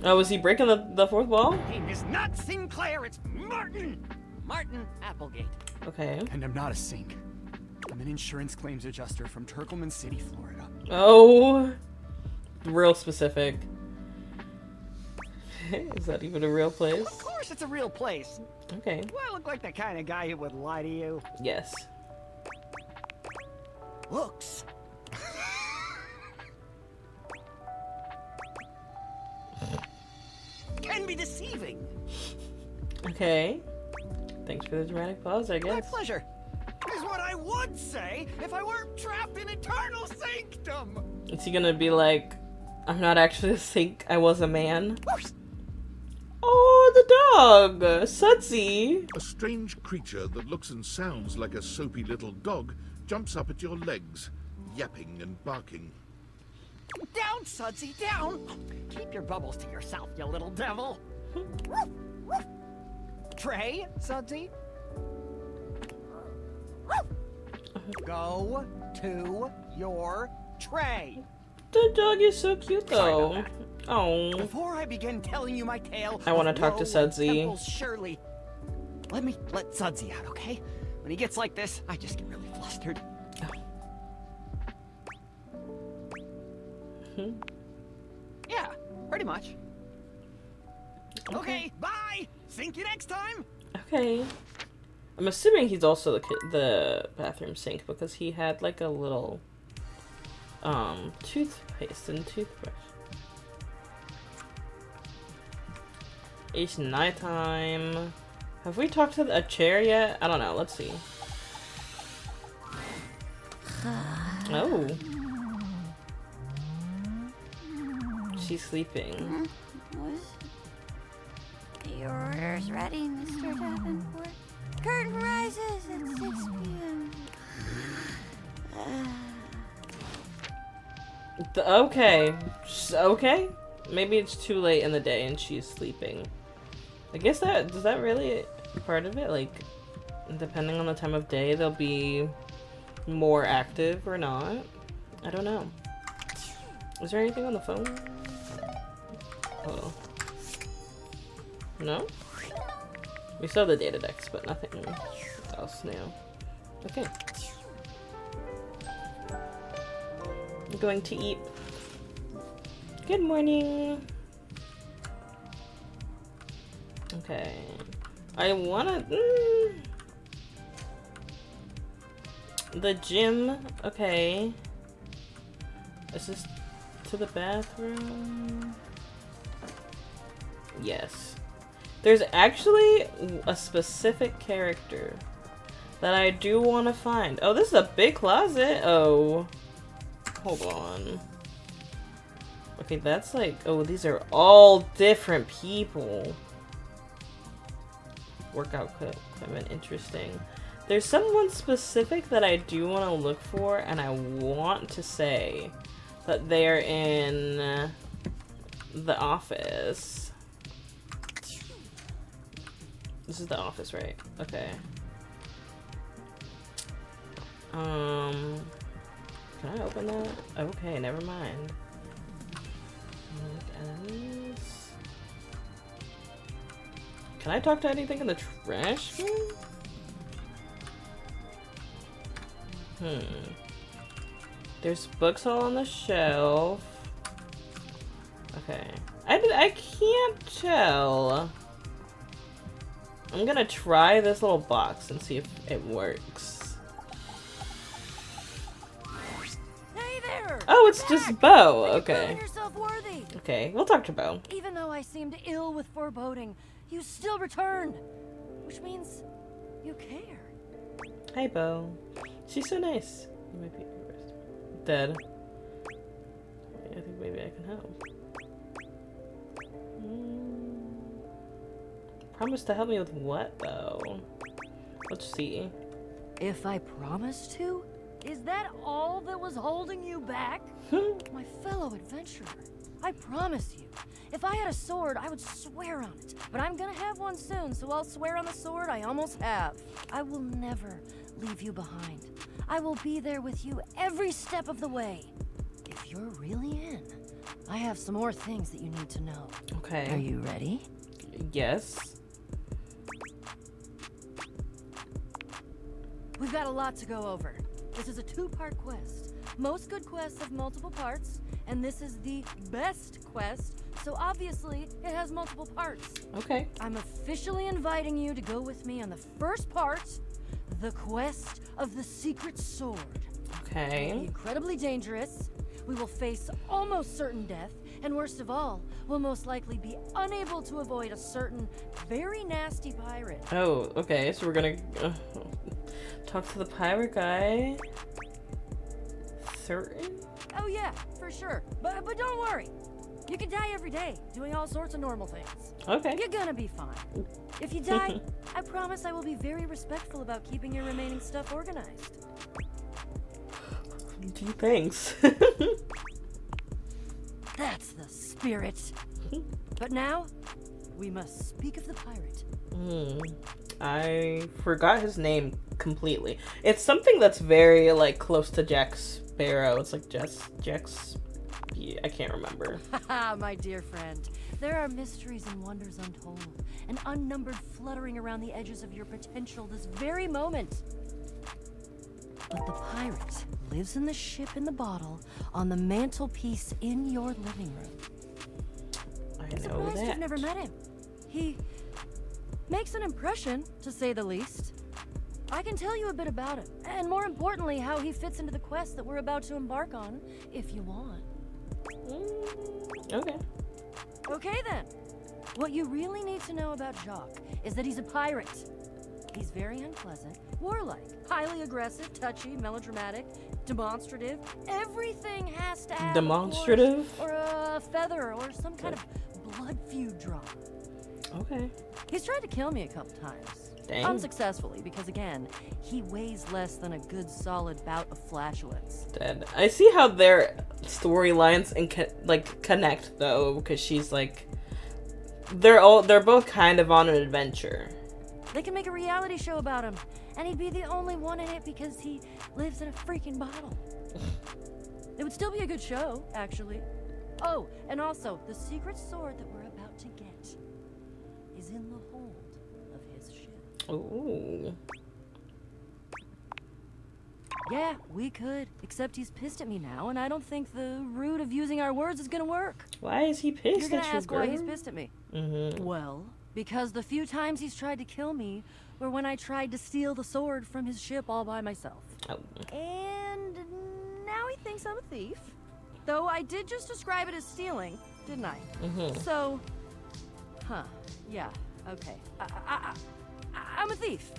Oh, was he breaking the fourth wall? Name is not Sinclair, it's Martin! Martin Applegate. Okay. And I'm not a sink. I'm an insurance claims adjuster from Turkleman City, Florida. Oh. Real specific. Is that even a real place? Of course it's a real place. Okay. Do I look like the kind of guy who would lie to you? Yes. Looks. Can be deceiving. Okay. Thanks for the dramatic pause, I guess. My pleasure. Is what I would say if I weren't trapped in eternal sanctum. Is he gonna be like, I'm not actually a sink, I was a man? Oh, the dog! Sudsy! A strange creature that looks and sounds like a soapy little dog jumps up at your legs, yapping and barking. Down, Sudsy, down! Keep your bubbles to yourself, you little devil. Trey, Sudsy? Go to your tray. The dog is so cute, though. Oh. Before I begin telling you my tale, I want to talk to Sudsy. Shirley. Let Sudsy out, okay? When he gets like this, I just get really flustered. Yeah, pretty much. Okay, bye! Sink you next time! Okay. I'm assuming he's also the bathroom sink because he had like a little toothpaste and toothbrush. It's nighttime. Have we talked to a chair yet? I don't know. Let's see. Oh. She's sleeping. Your order's ready, Mr. Davenport. Curtain rises at 6 p.m. Okay. Okay. Maybe it's too late in the day and she's sleeping. I guess does that really part of it? Like, depending on the time of day, they'll be more active or not. I don't know. Is there anything on the phone? Oh. No? We saw the data decks, but nothing else new. Okay. I'm going to eat. Good morning. Okay. I wanna... The gym. Okay. Is this to the bathroom? Yes. There's actually a specific character that I do want to find. Oh, this is a big closet. Oh. Hold on. Okay, that's like... Oh, these are all different people. Workout equipment. Interesting. There's someone specific that I do want to look for, and I want to say that they're in the office. This is the office, right? Okay. Can I open that? Okay, never mind. Enemies. Can I talk to anything in the trash can? There's books all on the shelf. Okay. I can't tell. I'm gonna try this little box and see if it works. Hey there! Oh, it's just Bo. Okay. Yourself worthy. Okay, we'll talk to Bo. Even though I seemed ill with foreboding, you still returned. Which means you care. Hi, Bo. She's so nice. You might be dead. I think maybe I can help. Promise to help me with what, though? Let's see. If I promise to? Is that all that was holding you back? My fellow adventurer, I promise you, if I had a sword, I would swear on it. But I'm gonna have one soon, so I'll swear on the sword I almost have. I will never leave you behind. I will be there with you every step of the way. If you're really in, I have some more things that you need to know. Okay. Are you ready? Yes. We've got a lot to go over. This is a 2-part quest. Most good quests have multiple parts, and this is the best quest, so obviously it has multiple parts. Okay. I'm officially inviting you to go with me on the first part, the quest of the secret sword. Okay. It'll be incredibly dangerous. We will face almost certain death, and worst of all, we'll most likely be unable to avoid a certain very nasty pirate. Oh, okay. So we're gonna talk to the pirate guy. Certain? Oh yeah, for sure. But don't worry. You can die every day, doing all sorts of normal things. Okay. You're gonna be fine. If you die, I promise I will be very respectful about keeping your remaining stuff organized. Gee, thanks. That's the spirit. But now, we must speak of the pirate. I forgot his name completely. It's something that's very, like, close to Jack Sparrow. It's like Jack's... Yeah, I can't remember. Haha, my dear friend. There are mysteries and wonders untold, and unnumbered fluttering around the edges of your potential this very moment. But the pirate lives in the ship in the bottle on the mantelpiece in your living room. I I'm know surprised that. you've never met him. He makes an impression, to say the least. I can tell you a bit about him, and more importantly, how he fits into the quest that we're about to embark on, if you want. Okay. Okay then. What you really need to know about Jacques is that he's a pirate. He's very unpleasant, warlike, highly aggressive, touchy, melodramatic, demonstrative. Everything has to have Demonstrative? a horse or a feather or some kind of blood feud drama. Okay. He's tried to kill me a couple times. Dang. Unsuccessfully, because again, he weighs less than a good solid bout of flatulence. Dead. I see how their storylines and connect though, because she's like, they're both kind of on an adventure. They can make a reality show about him, and he'd be the only one in it because he lives in a freaking bottle. It would still be a good show, actually. Oh, and also, the secret sword that we're about to get is in the hold of his ship. Ooh. Yeah, we could, except he's pissed at me now, and I don't think the route of using our words is gonna work. Why is he pissed You're gonna at you, ask why girl? he's pissed at me. Mm-hmm. Well, because the few times he's tried to kill me were when I tried to steal the sword from his ship all by myself. Oh. And now he thinks I'm a thief. Though I did just describe it as stealing, didn't I? Mm-hmm. So, yeah, okay. I'm a thief.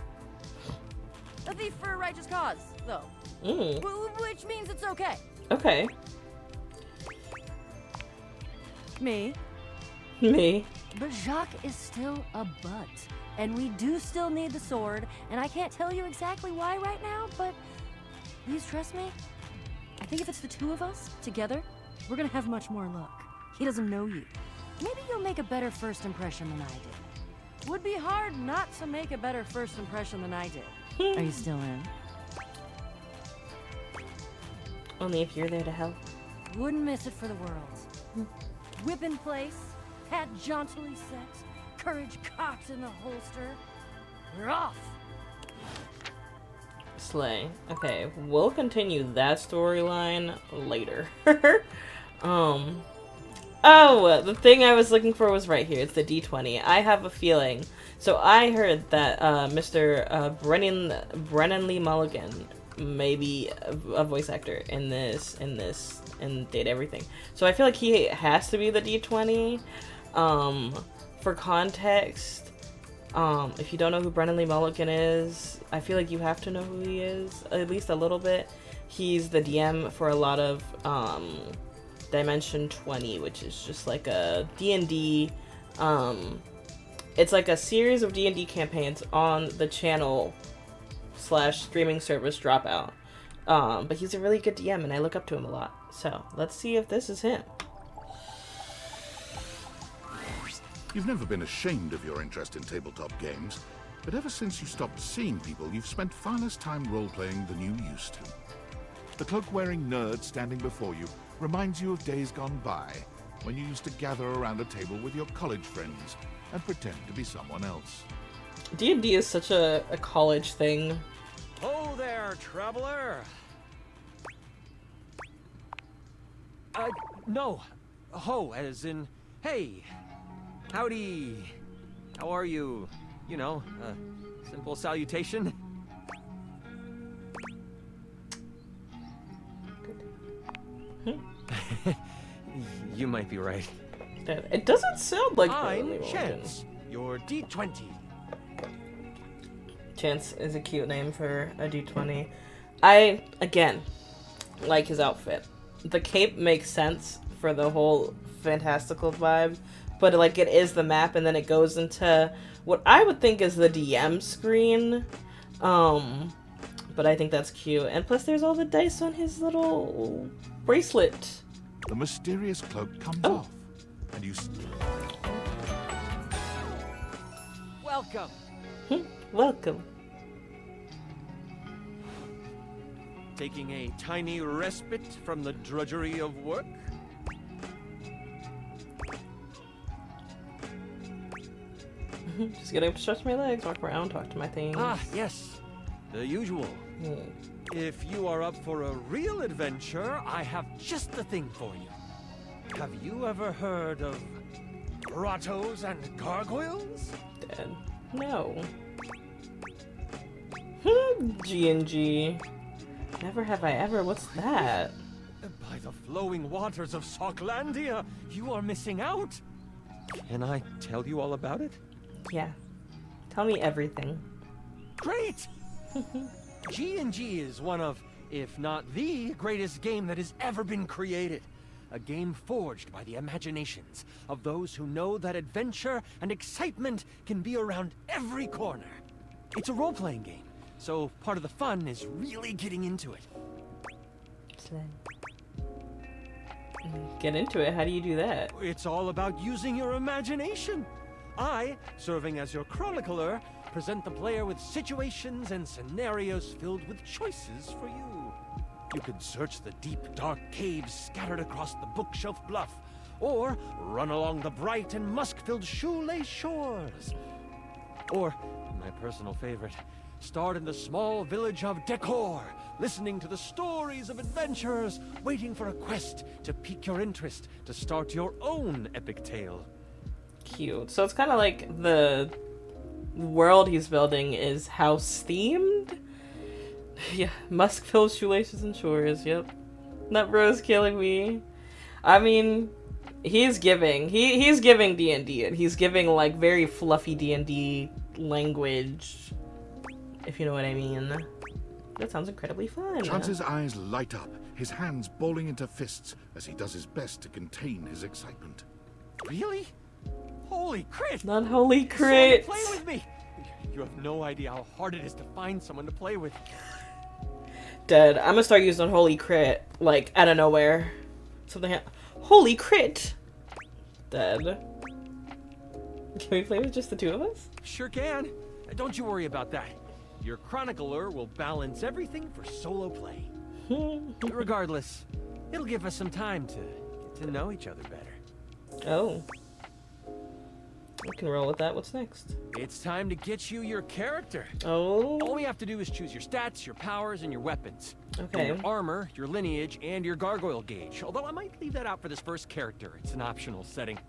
A thief for a righteous cause, though. Which means it's okay. Okay. Me. Me. But Jacques is still a butt. And we do still need the sword, and I can't tell you exactly why right now, but please trust me. I think if it's the two of us, together, we're gonna have much more luck. He doesn't know you. Maybe you'll make a better first impression than I did. Would be hard not to make a better first impression than I did. Are you still in? Only if you're there to help. Wouldn't miss it for the world. Whip in place, hat jauntily set, courage cocked in the holster. We're off! Slay. Okay, we'll continue that storyline later. Oh, the thing I was looking for was right here. It's the D20. I have a feeling. So I heard that Mr. Brennan Lee Mulligan may be a voice actor in this, and did everything. So I feel like he has to be the D20. For context, if you don't know who Brennan Lee Mulligan is, I feel like you have to know who he is, at least a little bit. He's the DM for a lot of Dimension 20, which is just like a D&D, it's like a series of D&D campaigns on the channel / streaming service Dropout. But he's a really good DM, and I look up to him a lot. So let's see if this is him. You've never been ashamed of your interest in tabletop games, but ever since you stopped seeing people, you've spent far less time role-playing than you used to. The cloak-wearing nerd standing before you reminds you of days gone by, when you used to gather around a table with your college friends and pretend to be someone else. D&D is such a college thing. Oh there, traveler! No. Ho, as in, hey. Howdy. How are you? You know, simple salutation. You might be right. It doesn't sound like I'm Chance, your D20. Chance is a cute name for a D20. I, again, like his outfit. The cape makes sense for the whole fantastical vibe, but like it is the map, and then it goes into what I would think is the DM screen. But I think that's cute. And plus there's all the dice on his little bracelet. The mysterious cloak comes off, and you... Welcome. Welcome. Taking a tiny respite from the drudgery of work? Just get up to stretch my legs, walk around, talk to my things. Ah, yes. The usual. If you are up for a real adventure, I have just the thing for you. Have you ever heard of grottos and gargoyles? Dead. No. G&G. Never have I ever. What's that? By the flowing waters of Socklandia, you are missing out. Can I tell you all about it? Yeah. Tell me everything. Great! G&G is one of, if not the greatest game that has ever been created. A game forged by the imaginations of those who know that adventure and excitement can be around every corner. It's a role-playing game, so part of the fun is really getting into it. Get into it? How do you do that? It's all about using your imagination. I, serving as your chronicler, present the player with situations and scenarios filled with choices for you. You can search the deep, dark caves scattered across the bookshelf bluff, or run along the bright and musk-filled shoelace shores. Or, my personal favorite, start in the small village of Decor, listening to the stories of adventurers, waiting for a quest to pique your interest to start your own epic tale. Cute. So it's kind of like the world he's building is house themed. Yeah, musk-filled shoelaces and shores. Yep, that bro's killing me. I mean, he's giving D&D, and he's giving like very fluffy D&D language, if you know what I mean. That sounds incredibly fun. Chance's eyes light up, his hands balling into fists as he does his best to contain his excitement. Really? Holy crit! Not holy crit! Play with me! You have no idea how hard it is to find someone to play with. Dead. I'm gonna start using holy crit, like, out of nowhere. Something holy crit! Dead. Can we play with just the two of us? Sure can. Don't you worry about that. Your chronicler will balance everything for solo play. Regardless, it'll give us some time to get to know each other better. Oh. We can roll with that. What's next? It's time to get you your character. Oh. All we have to do is choose your stats, your powers, and your weapons. Okay. And your armor, your lineage, and your gargoyle gauge. Although I might leave that out for this first character. It's an optional setting.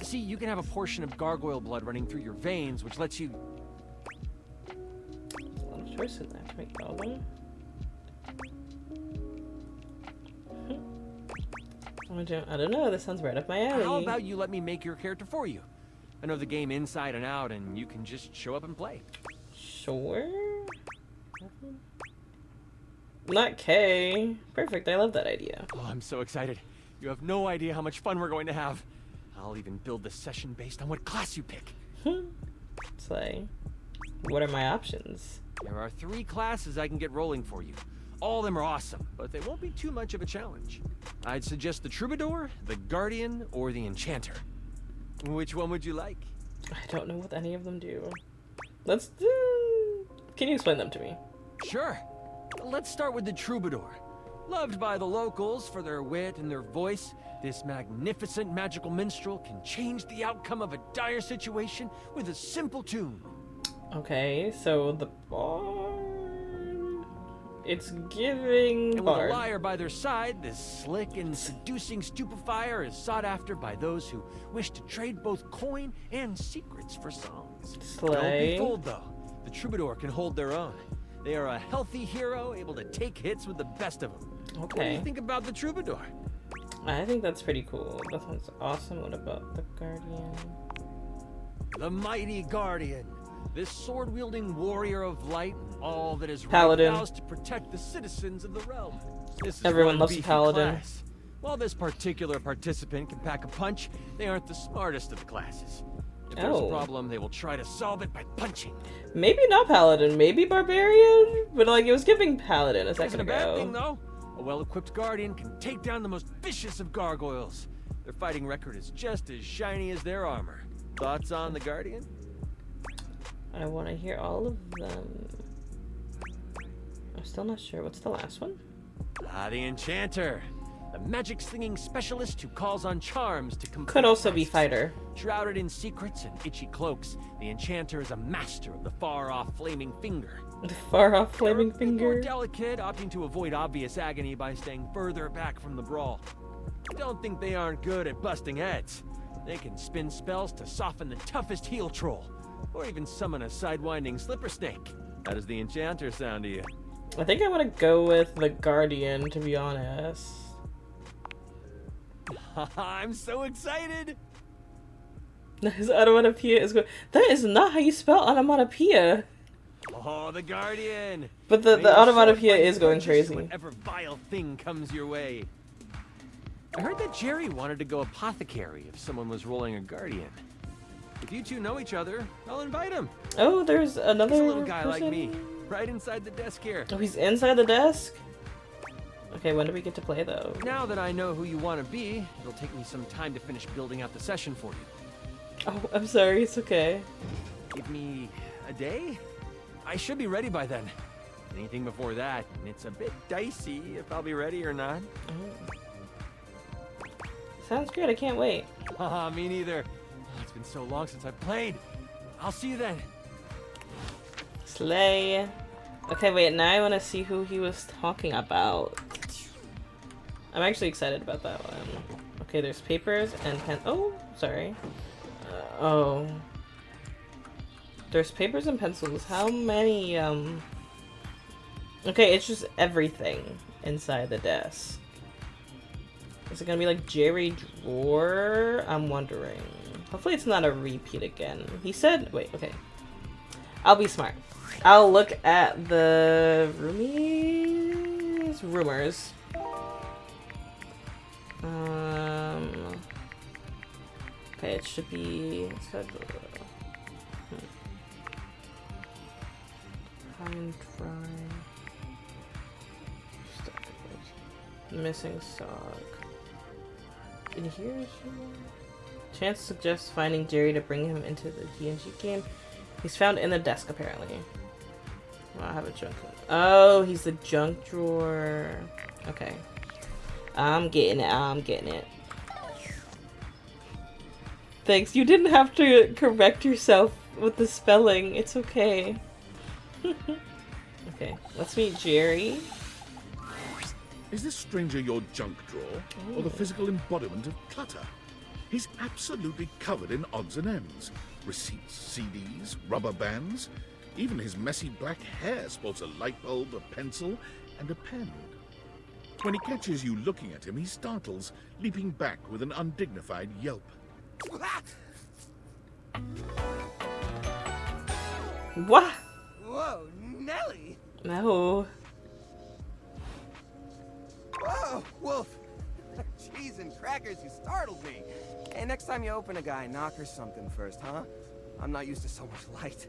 See, you can have a portion of gargoyle blood running through your veins, which lets you... A lot of choices. I have to make all of them. I don't know. This sounds right up my alley. How about you let me make your character for you? I know the game inside and out, and you can just show up and play. Sure. Not K. Perfect. I love that idea. Oh, I'm so excited. You have no idea how much fun we're going to have. I'll even build the session based on what class you pick. Slay. What are my options? There are 3 classes I can get rolling for you. All of them are awesome, but they won't be too much of a challenge. I'd suggest the Troubadour, the Guardian, or the Enchanter. Which one would you like? I don't know what any of them do. Let's do... Can you explain them to me? Sure. Let's start with the Troubadour. Loved by the locals for their wit and their voice, this magnificent magical minstrel can change the outcome of a dire situation with a simple tune. Okay, so the bard... It's giving And with bard. a liar by their side, this slick and seducing stupefier is sought after by those who wish to trade both coin and secrets for songs. Slay. Don't be fooled, though. The Troubadour can hold their own. They are a healthy hero, able to take hits with the best of them. Okay. What do you think about the Troubadour? I think that's pretty cool. That sounds awesome. What about the Guardian? The mighty Guardian. This sword-wielding warrior of light and all that is right Paladin. vows to protect the citizens of the realm. This is Everyone one loves a beefy paladin. class. While this particular participant can pack a punch, they aren't the smartest of the classes. If there's a Oh. problem, they will try to solve it by punching. Maybe not paladin, maybe barbarian, but like it was giving paladin a Isn't second a bad thing, ago. though. A well-equipped guardian can take down the most vicious of gargoyles. Their fighting record is just as shiny as their armor. Thoughts on the guardian? I want to hear all of them. I'm still not sure. What's the last one? The Enchanter. The magic-slinging specialist who calls on charms to complete Could also be tasks. fighter. Shrouded in secrets and itchy cloaks, the Enchanter is a master of the far-off flaming finger. The far off flaming More finger. delicate, opting to avoid obvious agony by staying further back from the brawl. Don't think they aren't good at busting heads. They can spin spells to soften the toughest heel troll, or even summon a sidewinding slipper snake. How does the Enchanter sound to you? I think I want to go with the Guardian, to be honest. I'm so excited! His onomatopoeia is good. That is not how you spell onomatopoeia. Oh, the Guardian! But the May your onomatopoeia sword is going punches crazy. Whatever vile thing comes your way. I heard that Jerry wanted to go apothecary if someone was rolling a Guardian. If you two know each other, I'll invite him. Oh, there's another He's a little guy person? like me, right inside the desk here. Oh, he's inside the desk? Okay, when do we get to play, though? Now that I know who you want to be, it'll take me some time to finish building out the session for you. Oh, I'm sorry. It's okay. Give me a day? I should be ready by then. Anything before that, and it's a bit dicey if I'll be ready or not. Sounds good. I can't wait. Haha, me neither. Oh, it's been so long since I've played. I'll see you then. Slay. Okay, wait. Now I want to see who he was talking about. I'm actually excited about that one. Okay, there's papers and pen. Oh, sorry. Oh. There's papers and pencils. How many, Okay, it's just everything inside the desk. Is it gonna be like Jerry Drawer? I'm wondering. Hopefully it's not a repeat again. He said, wait, okay. I'll be smart. I'll look at the rumors. Okay, it should be. Pine dry. Missing sock. In here, Chance suggests finding Jerry to bring him into the D&G game. He's found in the desk, apparently. Well, I have a junk. Oh, he's the junk drawer. Okay. I'm getting it. Thanks. You didn't have to correct yourself with the spelling. It's okay. Okay, let's meet Jerry. Is this stranger your junk drawer, or the physical embodiment of clutter? He's absolutely covered in odds and ends. Receipts, CDs, rubber bands. Even his messy black hair sports a light bulb, a pencil, and a pen. When he catches you looking at him, he startles, leaping back with an undignified yelp. What? Whoa, Nelly! No. Whoa, Wolf! Cheese and crackers, you startled me. Hey, next time you open a guy, knock her something first, huh? I'm not used to so much light.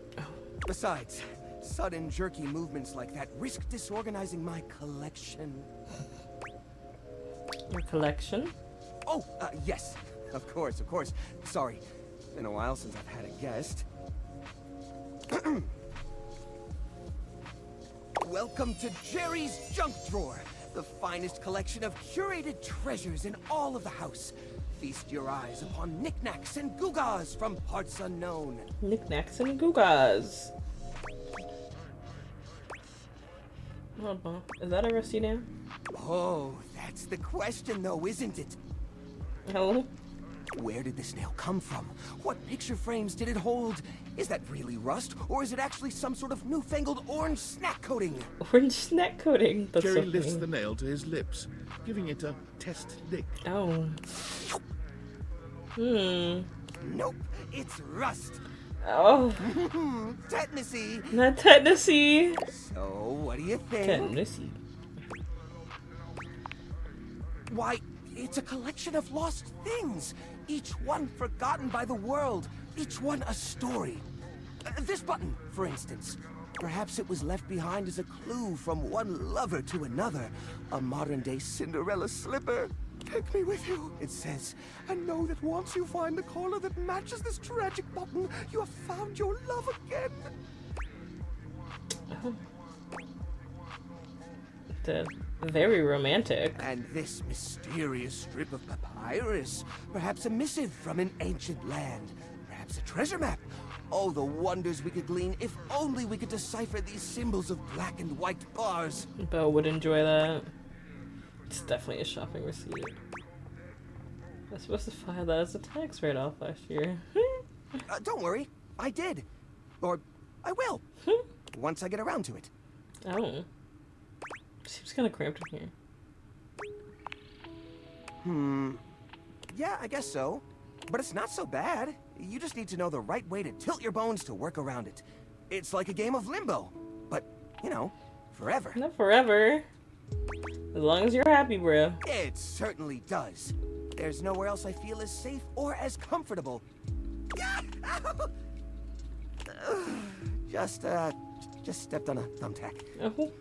Besides, Sudden, jerky movements like that risk disorganizing my collection. Your collection? Oh, yes. Of course, of course. Sorry. Been a while since I've had a guest. Welcome to Jerry's Junk Drawer, the finest collection of curated treasures in all of the house. Feast your eyes upon knickknacks and gewgaws from parts unknown. Knickknacks and gewgaws. Is that a rusty nail? Oh, that's the question though, isn't it? No. Where did this nail come from? What picture frames did it hold? Is that really rust, or is it actually some sort of newfangled orange snack coating? Orange snack coating? That's Jerry so lifts funny. the nail to his lips, giving it a test lick. Oh. Nope, it's rust. Oh. Tetanusy. Not tetanusy. So, what do you think? Tetanusy. Why, it's a collection of lost things. Each one forgotten by the world. Each one a story. This button, for instance. Perhaps it was left behind as a clue from one lover to another. A modern-day Cinderella slipper. Take me with you, it says. And know that once you find the collar that matches this tragic button, you have found your love again. Very romantic. And this mysterious strip of papyrus. Perhaps a missive from an ancient land. Perhaps a treasure map. Oh, the wonders we could glean if only we could decipher these symbols of black and white bars. Bo would enjoy that. It's definitely a shopping receipt. I was supposed to file that as a tax write-off last year. Don't worry, I did. Or I will. Once I get around to it. Oh. Seems kind of cramped in here. Yeah, I guess so. But it's not so bad. You just need to know the right way to tilt your bones to work around it. It's like a game of limbo. But, you know, forever. Not forever. As long as you're happy, bro. It certainly does. There's nowhere else I feel as safe or as comfortable. Just stepped on a thumbtack. Oh.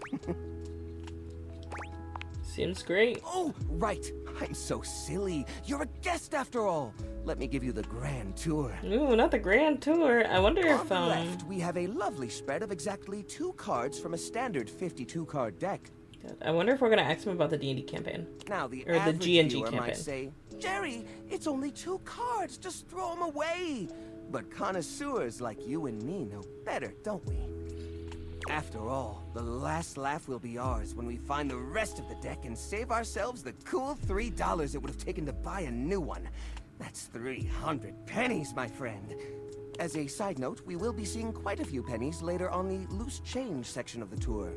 Seems great. Oh, right. I'm so silly. You're a guest after all. Let me give you the grand tour. Ooh, not the grand tour. I wonder On if the left, we have a lovely spread of exactly 2 cards from a standard 52-card deck. I wonder if we're gonna ask him about the D&D campaign. Now, the or the average G&G viewer campaign. might say, Jerry, it's only 2 cards. Just throw them away. But connoisseurs like you and me know better, don't we? After all, the last laugh will be ours when we find the rest of the deck and save ourselves the cool $3 it would have taken to buy a new one. That's 300 pennies, my friend. As a side note, we will be seeing quite a few pennies later on the loose change section of the tour.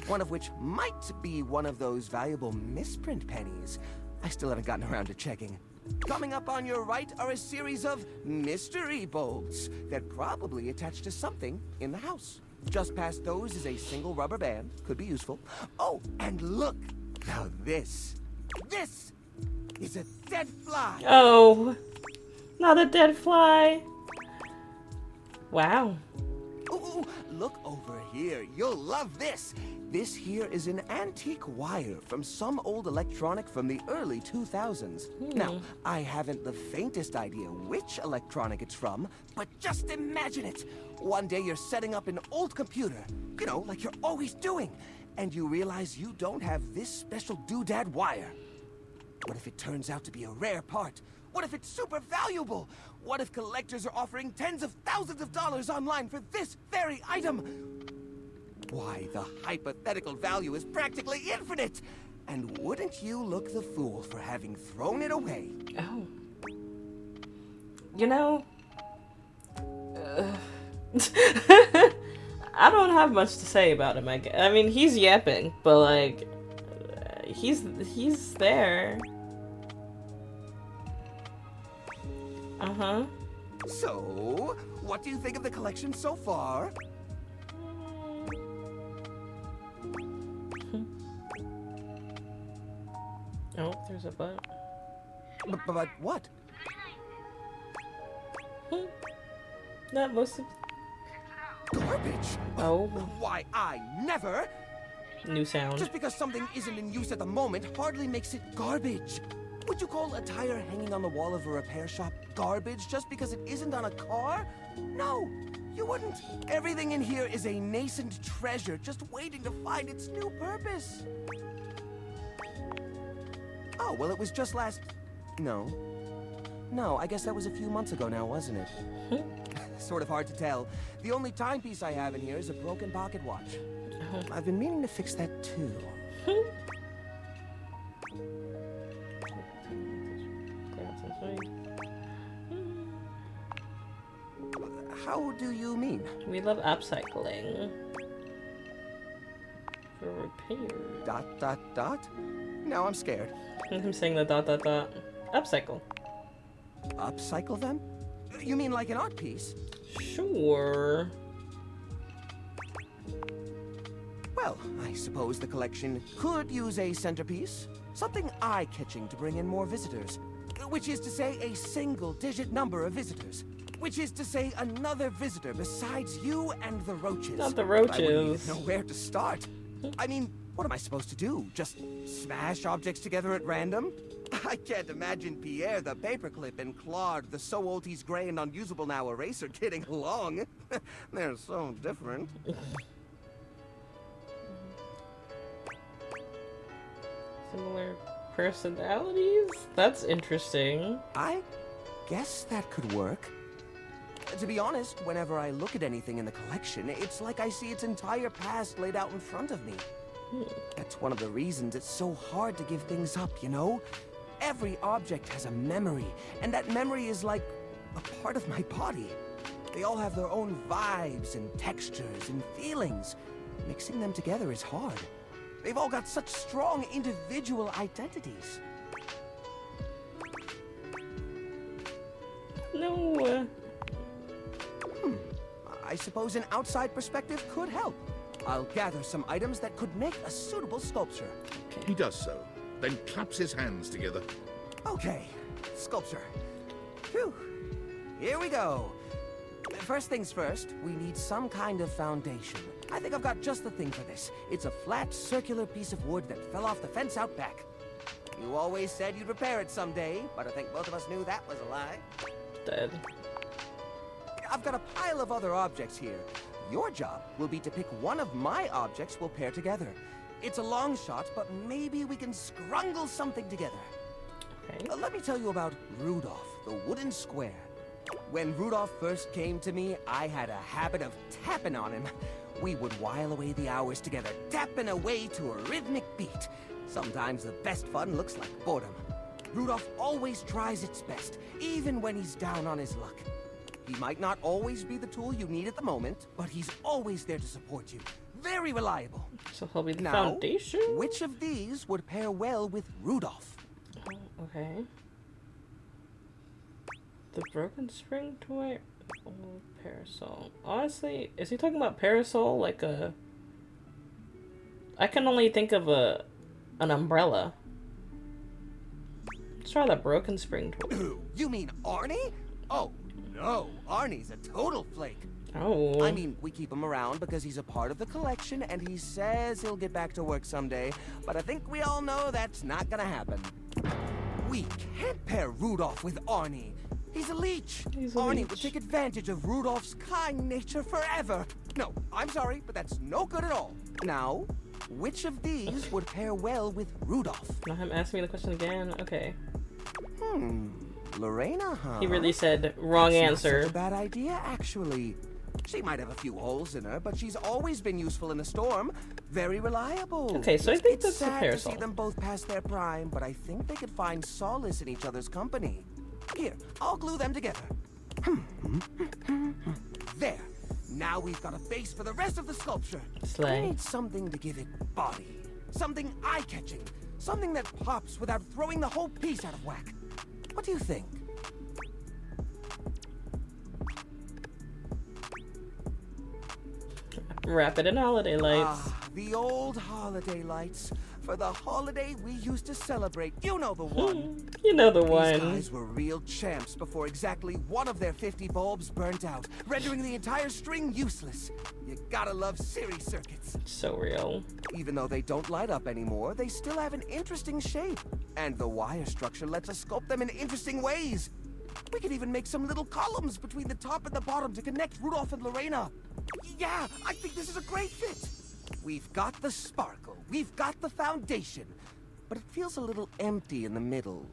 One of which might be one of those valuable misprint pennies. I still haven't gotten around to checking. Coming up on your right are a series of mystery bolts that probably attach to something in the house. Just past those is a single rubber band. Could be useful. Oh, and look! Now this is a dead fly! Oh! Not a dead fly! Wow. Ooh, look over here. You'll love this. This here is an antique wire from some old electronic from the early 2000s. Now, I haven't the faintest idea which electronic it's from, but just imagine it. One day you're setting up an old computer, you know, like you're always doing, and you realize you don't have this special doodad wire. What if it turns out to be a rare part? What if it's super valuable? What if collectors are offering tens of thousands of dollars online for this very item? Why, the hypothetical value is practically infinite! And wouldn't you look the fool for having thrown it away? Oh. You know... I don't have much to say about him, I mean, he's yapping, but like... He's there. Uh-huh. So, what do you think of the collection so far? Oh, there's a but. But what? Not most of... Garbage? Oh. Why, I never. New sound. Just because something isn't in use at the moment hardly makes it garbage. Would you call a tire hanging on the wall of a repair shop garbage just because it isn't on a car? No, you wouldn't. Everything in here is a nascent treasure just waiting to find its new purpose. Oh, well, it was just last... No. No, I guess that was a few months ago now, wasn't it? Sort of hard to tell. The only timepiece I have in here is a broken pocket watch. I've been meaning to fix that too. How do you mean? We love upcycling. For repair. Dot, dot, dot? Now I'm scared. I'm saying the dot, dot, dot. Upcycle. Upcycle them? You mean like an art piece? Sure. Well, I suppose the collection could use a centerpiece. Something eye-catching to bring in more visitors. Which is to say a single-digit number of visitors. Which is to say another visitor besides you and the roaches. Not the But I wouldn't roaches. even know where to start. I mean, what am I supposed to do? Just smash objects together at random? I can't imagine Pierre the paperclip and Claude the so old he's gray and unusable now eraser getting along. They're so different. Similar personalities? That's interesting. I guess that could work. To be honest, whenever I look at anything in the collection, it's like I see its entire past laid out in front of me. That's one of the reasons it's so hard to give things up, you know? Every object has a memory, and that memory is like a part of my body. They all have their own vibes and textures and feelings. Mixing them together is hard. They've all got such strong individual identities. No. I suppose an outside perspective could help. I'll gather some items that could make a suitable sculpture. He does so, then claps his hands together. Okay, sculpture. Phew. Here we go. First things first, we need some kind of foundation. I think I've got just the thing for this. It's a flat, circular piece of wood that fell off the fence out back. You always said you'd repair it someday, but I think both of us knew that was a lie. Dead. I've got a pile of other objects here. Your job will be to pick one of my objects we'll pair together. It's a long shot, but maybe we can scrungle something together. Okay. Let me tell you about Rudolph, the wooden square. When Rudolph first came to me, I had a habit of tapping on him. We would while away the hours together, tapping away to a rhythmic beat. Sometimes the best fun looks like boredom. Rudolph always tries its best, even when he's down on his luck. He might not always be the tool you need at the moment, but he's always there to support you. Very reliable. So he'll be the Now, foundation? which of these would pair well with Rudolph? Oh, okay. The broken spring toy or parasol? Honestly, is he talking about parasol like a... I can only think of an umbrella. Let's try the broken spring toy. You mean Arnie? Oh, no. Arnie's a total flake. Oh. I mean, we keep him around because he's a part of the collection and he says he'll get back to work someday, but I think we all know that's not gonna happen. We can't pair Rudolph with Arnie. He's a leech. Arnie would take advantage of Rudolph's kind nature forever. No, I'm sorry, but that's no good at all. Now, which of these would pair well with Rudolph? Now him asking me the question again? Okay. Lorena, huh? He really said wrong That's answer. Not such a bad idea, actually. She might have a few holes in her, but she's always been useful in a storm. Very reliable. Okay, so I think it's that's a sad parasol. to see them both past their prime, but I think they could find solace in each other's company. Here, I'll glue them together. There. Now we've got a base for the rest of the sculpture. Slay. We need something to give it body. Something eye-catching. Something that pops without throwing the whole piece out of whack. What do you think? Wrap it in holiday lights. Ah, the old holiday lights. For the holiday we used to celebrate. You know the one. You know the These one. guys were real champs before exactly one of their 50 bulbs burnt out, rendering the entire string useless. You gotta love series circuits. So real. Even though they don't light up anymore, they still have an interesting shape. And the wire structure lets us sculpt them in interesting ways. We could even make some little columns between the top and the bottom to connect Rudolph and Lorena. Yeah, I think this is a great fit. We've got the sparkle, we've got the foundation, but it feels a little empty in the middle.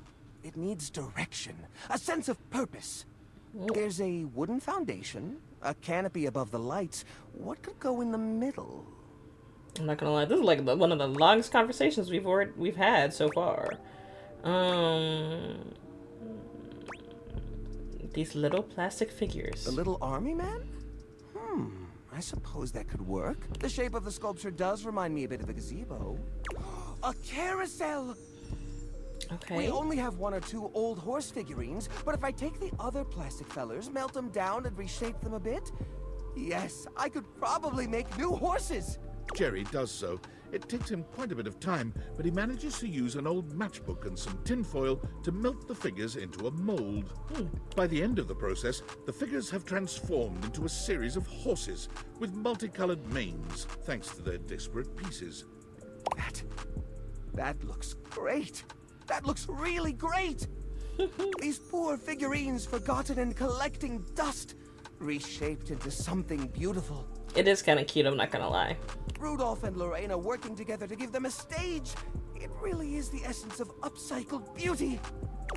It needs direction, a sense of purpose. There's a wooden foundation, a canopy above the lights. What could go in the middle? I'm not gonna lie, this is like one of the longest conversations we've had so far. These little plastic figures. The little army man? I suppose that could work. The shape of the sculpture does remind me a bit of a gazebo. A carousel! Okay. We only have 1 or 2 old horse figurines, but if I take the other plastic fellers, melt them down, and reshape them a bit, yes, I could probably make new horses! Jerry does so. It takes him quite a bit of time, but he manages to use an old matchbook and some tinfoil to melt the figures into a mold. By the end of the process, the figures have transformed into a series of horses with multicolored manes, thanks to their disparate pieces. That looks great! That looks really great! These poor figurines forgotten and collecting dust, reshaped into something beautiful. It is kind of cute, I'm not gonna lie. Rudolph and Lorena working together to give them a stage. It really is the essence of upcycled beauty.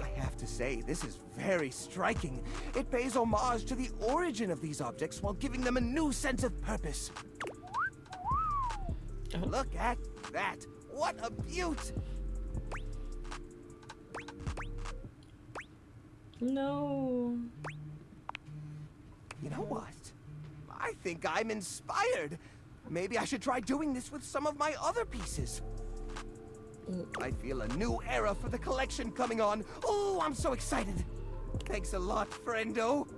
I have to say, this is very striking. It pays homage to the origin of these objects while giving them a new sense of purpose. Look at that. What a beaut! No. You know what? I think I'm inspired. Maybe I should try doing this with some of my other pieces. I feel a new era for the collection coming on. Oh, I'm so excited. Thanks a lot, friendo.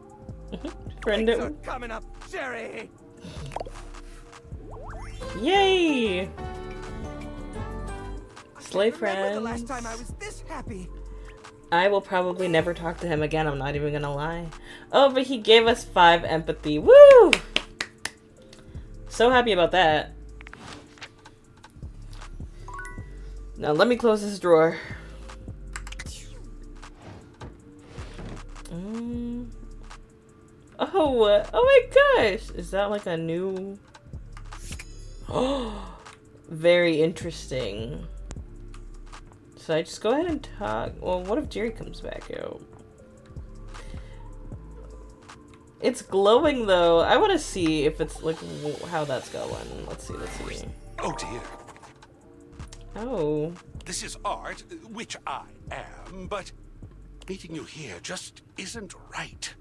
Friendo. Thanks for coming up, Jerry. Yay! Slay Remember friends. the last time I was this happy? I will probably never talk to him again, I'm not even gonna lie. Oh, but he gave us 5 empathy. Woo! So happy about that. Now let me close this drawer. Oh my gosh! Is that like a new... Oh, very interesting. So I just go ahead and talk. Well, what if Jerry comes back out? It's glowing though. I want to see if it's like how that's going. Let's see. Oh dear. Oh. This is art, which I am, but meeting you here just isn't right.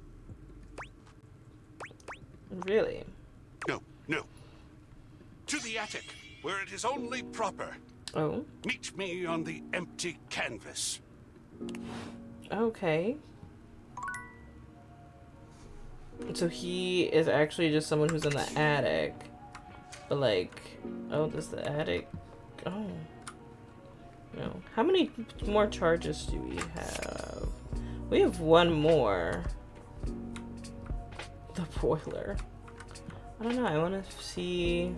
Really? No. To the attic, where it is only proper. Oh. Meet me on the empty canvas. Okay. So he is actually just someone who's in the attic. But like, oh, this is the attic. Oh. No. How many more charges do we have? We have 1 more. The boiler. I don't know, I want to see...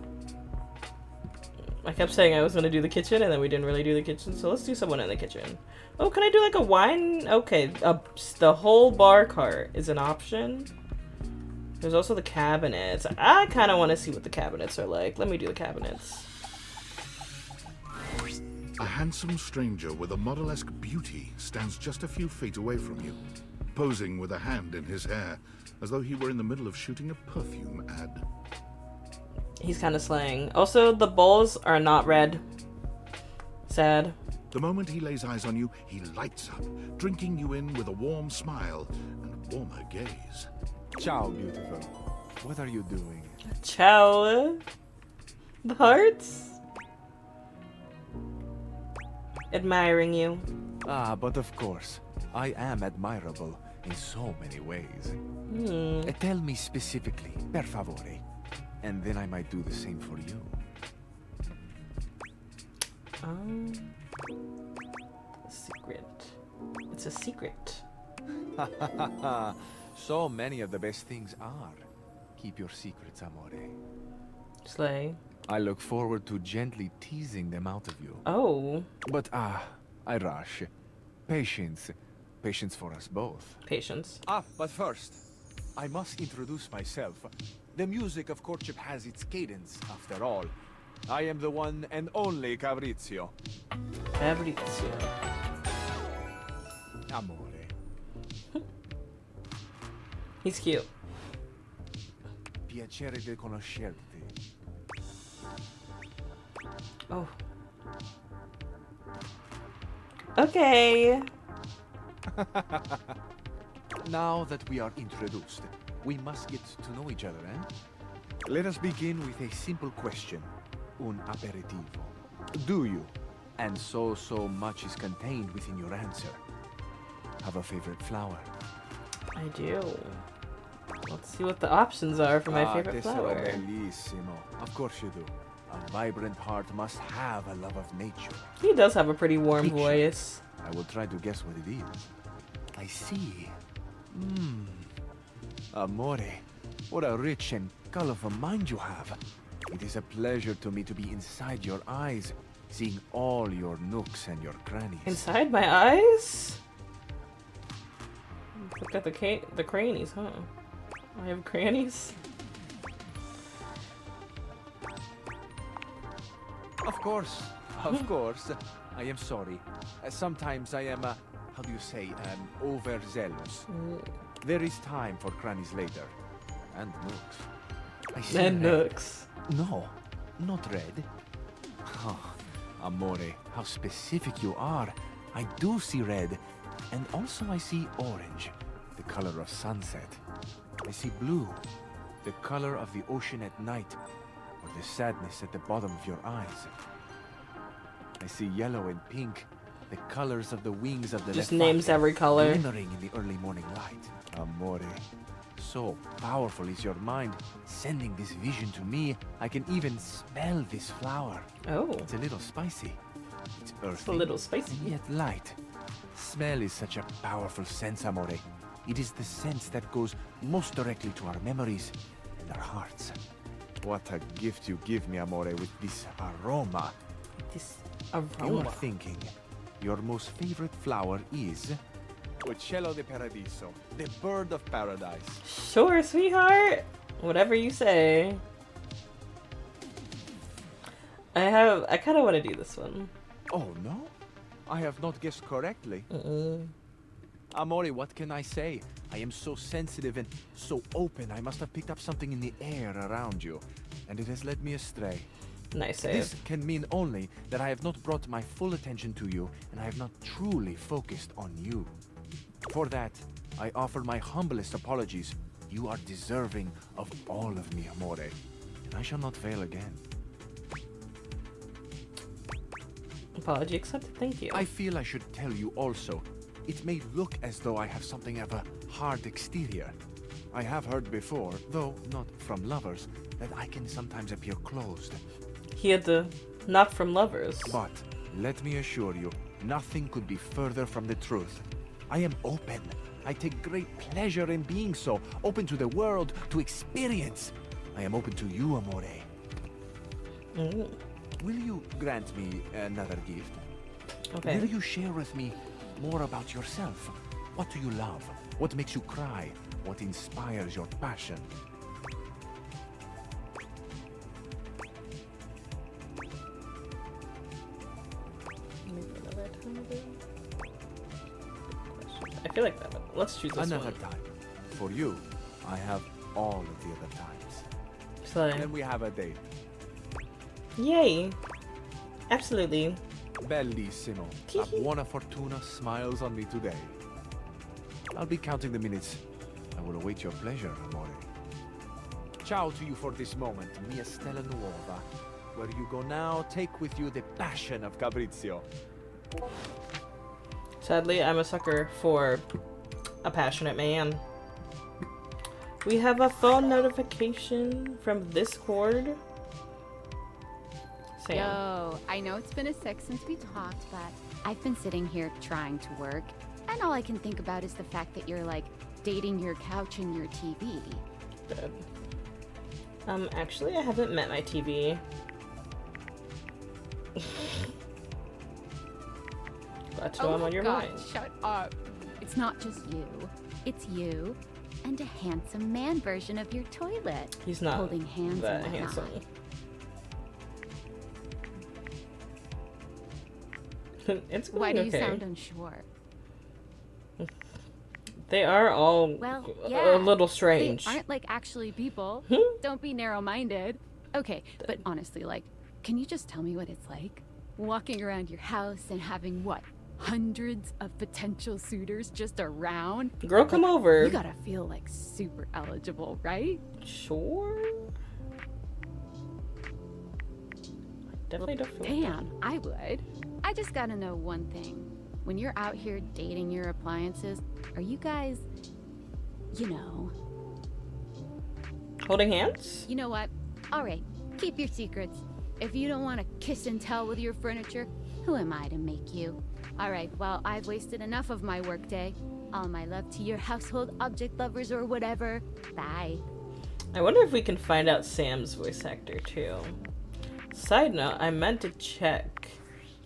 I kept saying I was going to do the kitchen, and then we didn't really do the kitchen, so let's do someone in the kitchen. Oh, can I do like a wine? Okay, the whole bar cart is an option. There's also the cabinets. I kind of want to see what the cabinets are like. Let me do the cabinets. A handsome stranger with a model-esque beauty stands just a few feet away from you, posing with a hand in his hair, as though he were in the middle of shooting a perfume ad. He's kind of slaying. Also, the bowls are not red. Sad. The moment he lays eyes on you, he lights up, drinking you in with a warm smile and a warmer gaze. Ciao, beautiful. What are you doing? Ciao. The hearts? Admiring you. Ah, but of course. I am admirable in so many ways. Tell me specifically, per favore. And then I might do the same for you. Secret. It's a secret. So many of the best things are. Keep your secrets, amore. Slay. I look forward to gently teasing them out of you. Oh. But I rush. Patience. Patience for us both. Patience. But first, I must introduce myself. The music of courtship has its cadence, after all. I am the one and only Fabrizio. Fabrizio. Amore. He's cute. Piacere di conoscerti. Oh. Okay. Now that we are introduced, we must get to know each other, eh? Let us begin with a simple question. Un aperitivo. Do you? And so much is contained within your answer. Have a favorite flower? I do. Let's see what the options are for my favorite flower. Bellissimo. Of course you do. A vibrant heart must have a love of nature. He does have a pretty warm Picture. voice. I will try to guess what it is. I see. Amore, what a rich and colorful mind you have. It is a pleasure to me to be inside your eyes, seeing all your nooks and your crannies. Inside my eyes? Look at the crannies, huh? I have crannies? Of course. I am sorry. Sometimes I am, how do you say, overzealous. There is time for crannies later. And nooks. I see And red. nooks. No, not red. Oh, amore, how specific you are. I do see red. And also I see orange, the color of sunset. I see blue, the color of the ocean at night, or the sadness at the bottom of your eyes. I see yellow and pink, the colors of the wings of the Just lefate, names every color. glimmering in the early morning light. Amore, so powerful is your mind, sending this vision to me. I can even smell this flower. Oh. It's a little spicy. It's earthy. It's a little spicy. And yet light. Smell is such a powerful sense, amore. It is the sense that goes most directly to our memories and our hearts. What a gift you give me, amore, with this aroma. This You aroma. are thinking your most favorite flower is Uccello di Paradiso, the bird of paradise. Sure, sweetheart. Whatever you say. I kind of want to do this one. Oh, no? I have not guessed correctly. Amore, what can I say? I am so sensitive and so open. I must have picked up something in the air around you, and it has led me astray. Nice save. This can mean only that I have not brought my full attention to you, and I have not truly focused on you. For that, I offer my humblest apologies. You are deserving of all of me, amore, and I shall not fail again. Apology accepted, thank you. I feel I should tell you also. It may look as though I have something of a hard exterior. I have heard before, though not from lovers, that I can sometimes appear closed. He had the not from lovers. But let me assure you, nothing could be further from the truth. I am open. I take great pleasure in being so, open to the world, to experience. I am open to you, amore. Will you grant me another gift? Okay. Will you share with me more about yourself? What do you love? What makes you cry? What inspires your passion? I feel like that. Let's choose this Another one. time. For you, I have all of the other times. Slay. And then we have a date. Yay. Absolutely. Bellissimo. La buona fortuna smiles on me today. I'll be counting the minutes. I will await your pleasure, amore. Ciao to you for this moment, mia stella nuova. Where you go now, take with you the passion of Fabrizio. Sadly, I'm a sucker for a passionate man. We have a phone notification from Discord Sam. Yo, I know it's been a sec since we talked, but I've been sitting here trying to work, and all I can think about is the fact that you're, like, dating your couch and your TV. Good. Actually, I haven't met my TV. Glad to know I'm on your God, mind. shut up. It's not just you. It's you and a handsome man version of your toilet. He's not holding hands that and whatnot. handsome. It's going Why do you okay. sound unsure? They are all Well, a yeah, little strange. They aren't like actually people. Don't be narrow-minded. Okay, but honestly, like, can you just tell me what it's like? Walking around your house and having what? Hundreds of potential suitors just around? Girl, come Like, over. You gotta feel like super eligible, right? Sure. Definitely don't feel Damn, I would. I just gotta know one thing. When you're out here dating your appliances, are you guys, you know... Holding hands? You know what? Alright, keep your secrets. If you don't want to kiss and tell with your furniture, who am I to make you? Alright, well, I've wasted enough of my workday. All my love to your household object lovers or whatever. Bye. I wonder if we can find out Sam's voice actor too. Side note, I meant to check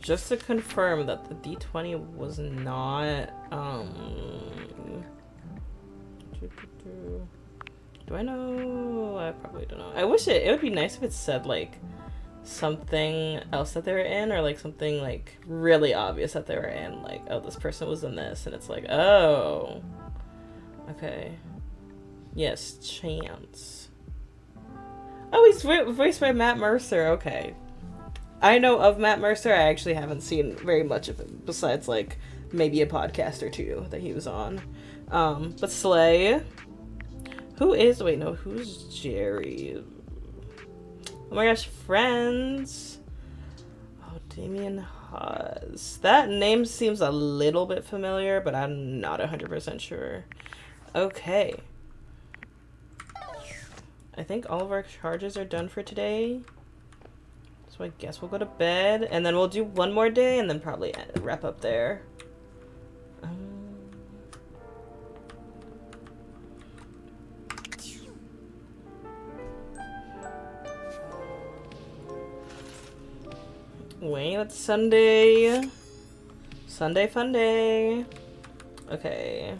just to confirm that the D20 was not do I know? I probably don't know. I wish it would be nice if it said like something else that they were in, or like something like really obvious that they were in, like, oh, this person was in this, and it's like, oh, okay, yes, Chance. Oh, he's voiced by Matt Mercer. Okay, I know of Matt Mercer. I actually haven't seen very much of him besides like maybe a podcast or two that he was on. But Slay, who's Jerry? Oh my gosh, Friends. Oh, Damien Hawes. That name seems a little bit familiar, but I'm not 100% sure. Okay. I think all of our charges are done for today. So I guess we'll go to bed, and then we'll do one more day, and then probably wrap up there. Wait, it's Sunday. Sunday fun day. Okay.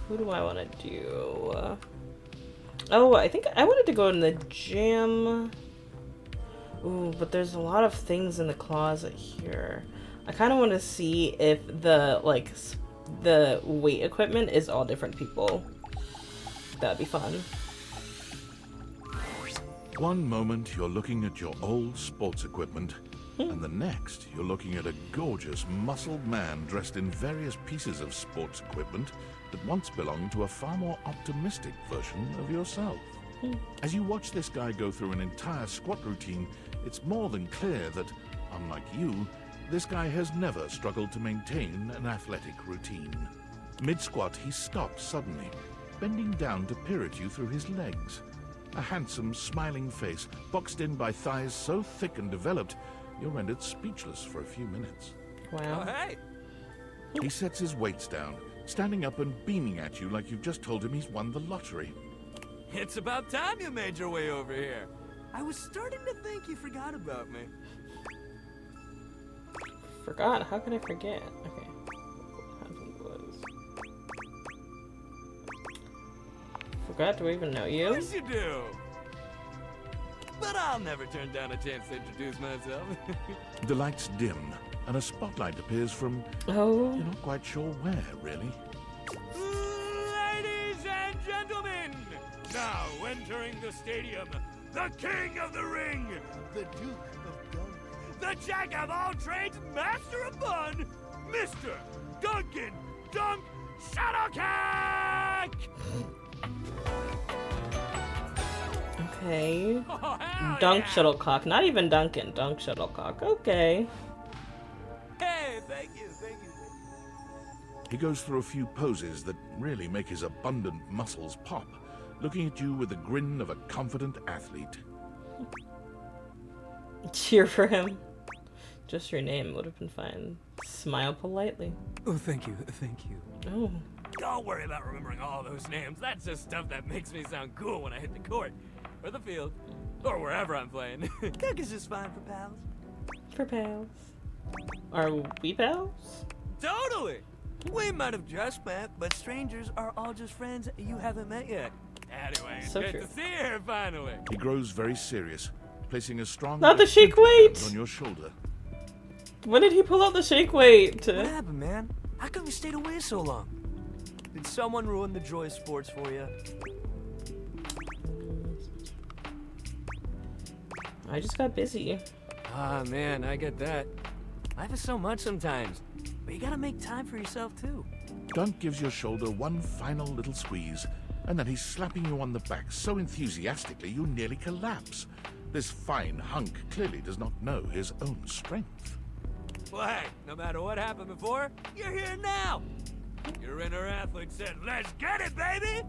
Who do I want to do? Oh, I think I wanted to go in the gym. Ooh, but there's a lot of things in the closet here. I kind of want to see if the weight equipment is all different people. That'd be fun. One moment you're looking at your old sports equipment, and the next you're looking at a gorgeous, muscled man dressed in various pieces of sports equipment that once belonged to a far more optimistic version of yourself. As you watch this guy go through an entire squat routine, it's more than clear that, unlike you, this guy has never struggled to maintain an athletic routine. Mid-squat, he stops suddenly, bending down to peer at you through his legs. A handsome, smiling face, boxed in by thighs so thick and developed, you're rendered speechless for a few minutes. Wow. Oh, hey! He sets his weights down, standing up and beaming at you like you've just told him he's won the lottery. It's about time you made your way over here. I was starting to think you forgot about me. Forgot? How could I forget? Okay. Forgot to even know you? Of course you do! But I'll never turn down a chance to introduce myself. The lights dim, and a spotlight appears from... Oh. You're not quite sure where, really. Ladies and gentlemen, now entering the stadium, the king of the ring, the Duke of Dunk, the jack of all trades, master of fun, Mr. Duncan Dunk Shuttlecock! Okay. Oh, Dunk Shuttlecock. Not even Duncan. Dunk Shuttlecock. Okay. Hey, thank you. He goes through a few poses that really make his abundant muscles pop, looking at you with the grin of a confident athlete. Cheer for him. Just your name would have been fine. Smile politely. Oh, thank you, thank you. Oh. Don't worry about remembering all those names. That's just stuff that makes me sound cool when I hit the court, or the field, or wherever I'm playing. Cook is just fine for pals. For pals. Are we pals? Totally! We might have just met, but strangers are all just friends you haven't met yet. Anyway, it's So good true. to see you here finally. He grows very serious, placing a strong Not the but shake gentle weight! hand on your shoulder. When did he pull out the shake weight? What happened, man? How come you stayed away so long? Did someone ruin the joy of sports for you? I just got busy. Ah, man, I get that. Life is so much sometimes, but you gotta make time for yourself, too. Dunk gives your shoulder one final little squeeze, and then he's slapping you on the back so enthusiastically you nearly collapse. This fine hunk clearly does not know his own strength. Well, hey, no matter what happened before, you're here now. Your inner athlete said, let's get it, baby!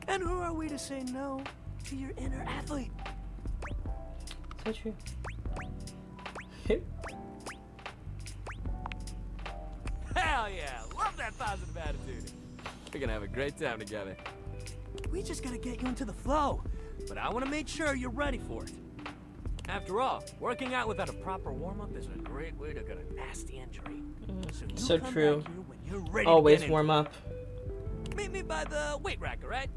And who are we to say no to your inner athlete? So true. Hell yeah, love that positive attitude. We're gonna have a great time together. We just gotta get you into the flow. But I want to make sure you're ready for it. After all, working out without a proper warm-up is a great way to get a nasty injury. you So come true. back here when you're ready to Always get warm into up. it. Meet me by the weight rack, all right?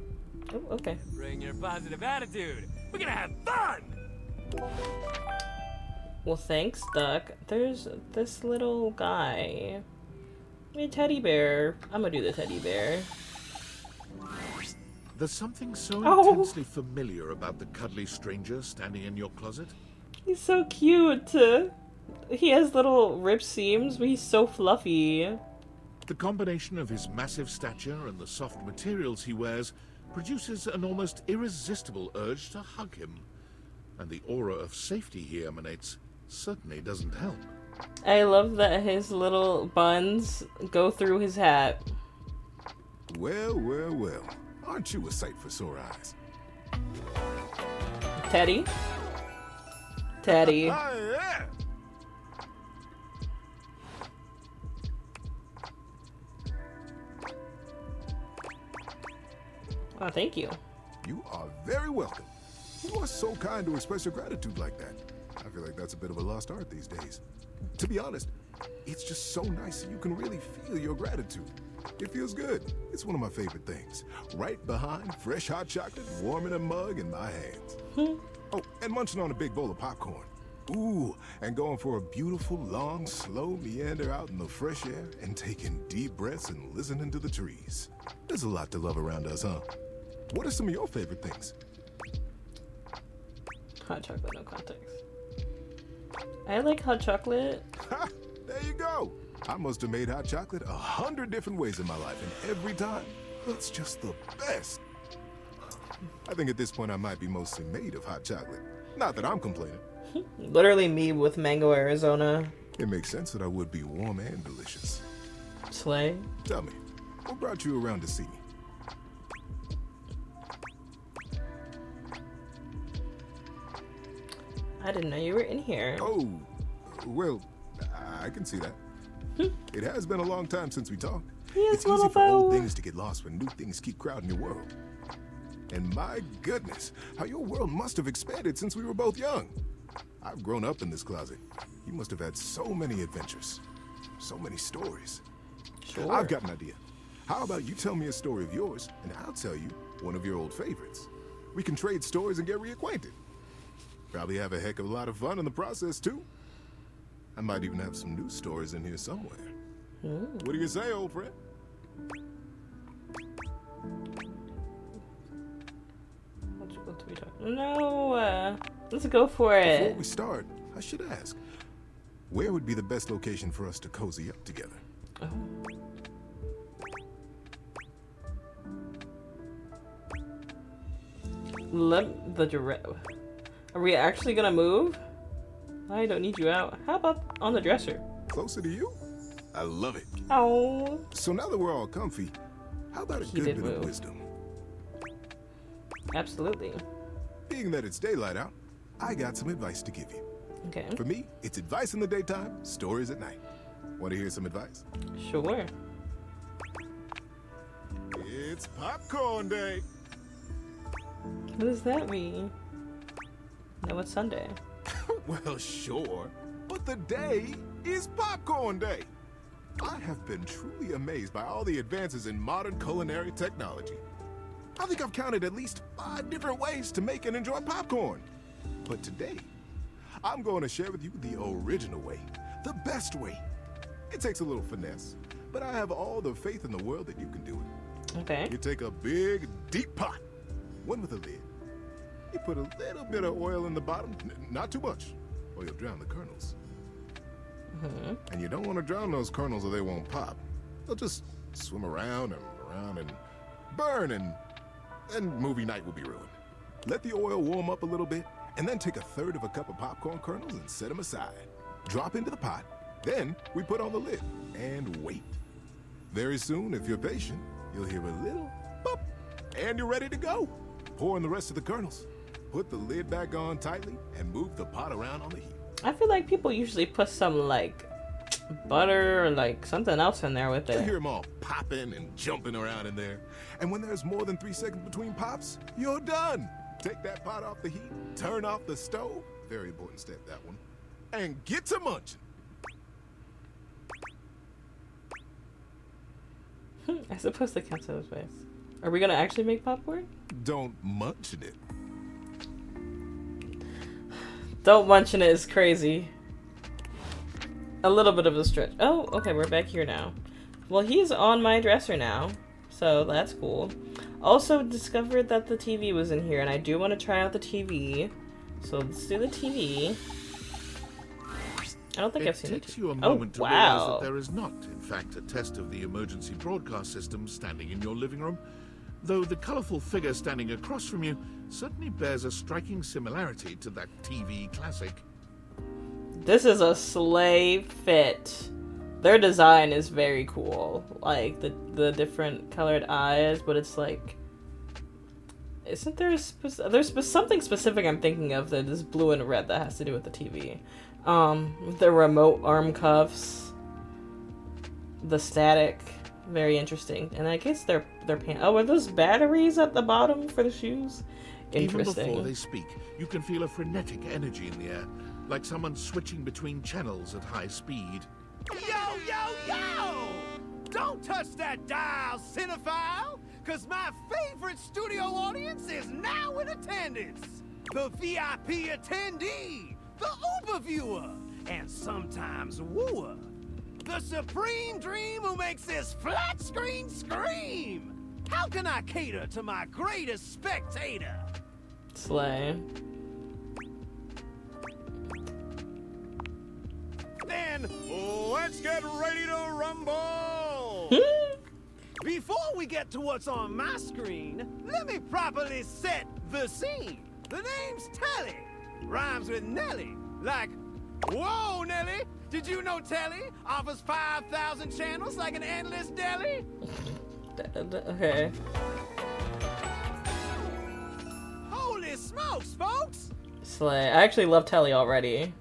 Oh, okay. Bring your positive attitude. We're gonna have fun! Well, thanks, Duck. There's this little guy. A teddy bear. I'm gonna do the teddy bear. There's something so Oh. intensely familiar about the cuddly stranger standing in your closet. He's so cute. He has little rib seams, but he's so fluffy. The combination of his massive stature and the soft materials he wears produces an almost irresistible urge to hug him. And the aura of safety he emanates certainly doesn't help. I love that his little buns go through his hat. Well, well, well. Aren't you a sight for sore eyes? Teddy? Teddy. Ah, yeah. Oh, thank you. You are very welcome. You are so kind to express your gratitude like that. I feel like that's a bit of a lost art these days. To be honest, it's just so nice that you can really feel your gratitude. It feels good. It's one of my favorite things. Right behind fresh hot chocolate, warm in a mug in my hands. Oh, and munching on a big bowl of popcorn. Ooh, and going for a beautiful, long, slow meander out in the fresh air and taking deep breaths and listening to the trees. There's a lot to love around us, huh? What are some of your favorite things? Hot chocolate, no context. I like hot chocolate. Ha! There you go. I must have made hot chocolate 100 different ways in my life, and every time, it's just the best. I think at this point I might be mostly made of hot chocolate. Not that I'm complaining. Literally me with mango Arizona. It makes sense that I would be warm and delicious. Slay. Tell me, what brought you around to see me? I didn't know you were in here. Oh, well, I can see that. It has been a long time since we talked. It's easy for old things to get lost when new things keep crowding your world. And my goodness, how your world must have expanded since we were both young. I've grown up in this closet. You must have had so many adventures, so many stories. Sure. I've got an idea. How about you tell me a story of yours, and I'll tell you one of your old favorites. We can trade stories and get reacquainted. Probably have a heck of a lot of fun in the process, too. I might even have some new stories in here somewhere. What do you say, old friend? What do we talk? No, let's go for it. Before we start, I should ask, where would be the best location for us to cozy up together? Oh. Are we actually gonna move? I don't need you out. How about on the dresser? Closer to you? I love it. Oh. So now that we're all comfy, how about a good bit of wisdom? Absolutely. Being that it's daylight out, I got some advice to give you. Okay. For me, it's advice in the daytime, stories at night. Want to hear some advice? Sure. It's popcorn day. What does that mean? No, it's Sunday. Well, sure, but the day is popcorn day. I have been truly amazed by all the advances in modern culinary technology. I think I've counted at least 5 different ways to make and enjoy popcorn. But today, I'm going to share with you the original way, the best way. It takes a little finesse, but I have all the faith in the world that you can do it. Okay. You take a big, deep pot, one with a lid. You put a little bit of oil in the bottom, not too much, or you'll drown the kernels. And you don't want to drown those kernels or they won't pop. They'll just swim around and burn, and movie night will be ruined. Let the oil warm up a little bit, and then take 1/3 of a cup of popcorn kernels and set them aside. Drop into the pot, then we put on the lid and wait. Very soon, if you're patient, you'll hear a little pop, and you're ready to go. Pour in the rest of the kernels. Put the lid back on tightly and move the pot around on the heat. I feel like people usually put some like butter or like something else in there with You'll it. hear them all popping and jumping around in there. And when there's more than 3 seconds between pops, you're done. Take that pot off the heat, turn off the stove, very important step, that one, and get to munching. I suppose that counts as ways. Are we gonna actually make popcorn? Don't munch in it. Don't munching it is crazy. A little bit of a stretch. Oh, okay, we're back here now. Well, he's on my dresser now, so that's cool. Also discovered that the TV was in here, and I do want to try out the TV. So let's do the TV. I don't think I've seen it. It takes you a moment to wow. realize that there is not, in fact, a test of the emergency broadcast system standing in your living room, though the colorful figure standing across from you certainly bears a striking similarity to that TV classic. This is a sleigh fit. Their design is very cool. Like the different colored eyes, but it's like, isn't there there's something specific I'm thinking of that is blue and red that has to do with the TV. The remote arm cuffs, the static, very interesting. And I guess their pants. Oh, are those batteries at the bottom for the shoes? Interesting. Even before they speak, you can feel a frenetic energy in the air, like someone switching between channels at high speed. Yo, yo, yo! Don't touch that dial, cinephile, because my favorite studio audience is now in attendance. The VIP attendee, the Uber viewer, and sometimes wooer. The supreme dream who makes this flat screen scream. How can I cater to my greatest spectator? Slay. Then let's get ready to rumble! Before we get to what's on my screen, let me properly set the scene. The name's Telly. Rhymes with Nelly. Like, whoa, Nelly! Did you know Telly offers 5,000 channels like an endless deli? Okay. Holy smokes, folks! Slay. I actually love Telly already.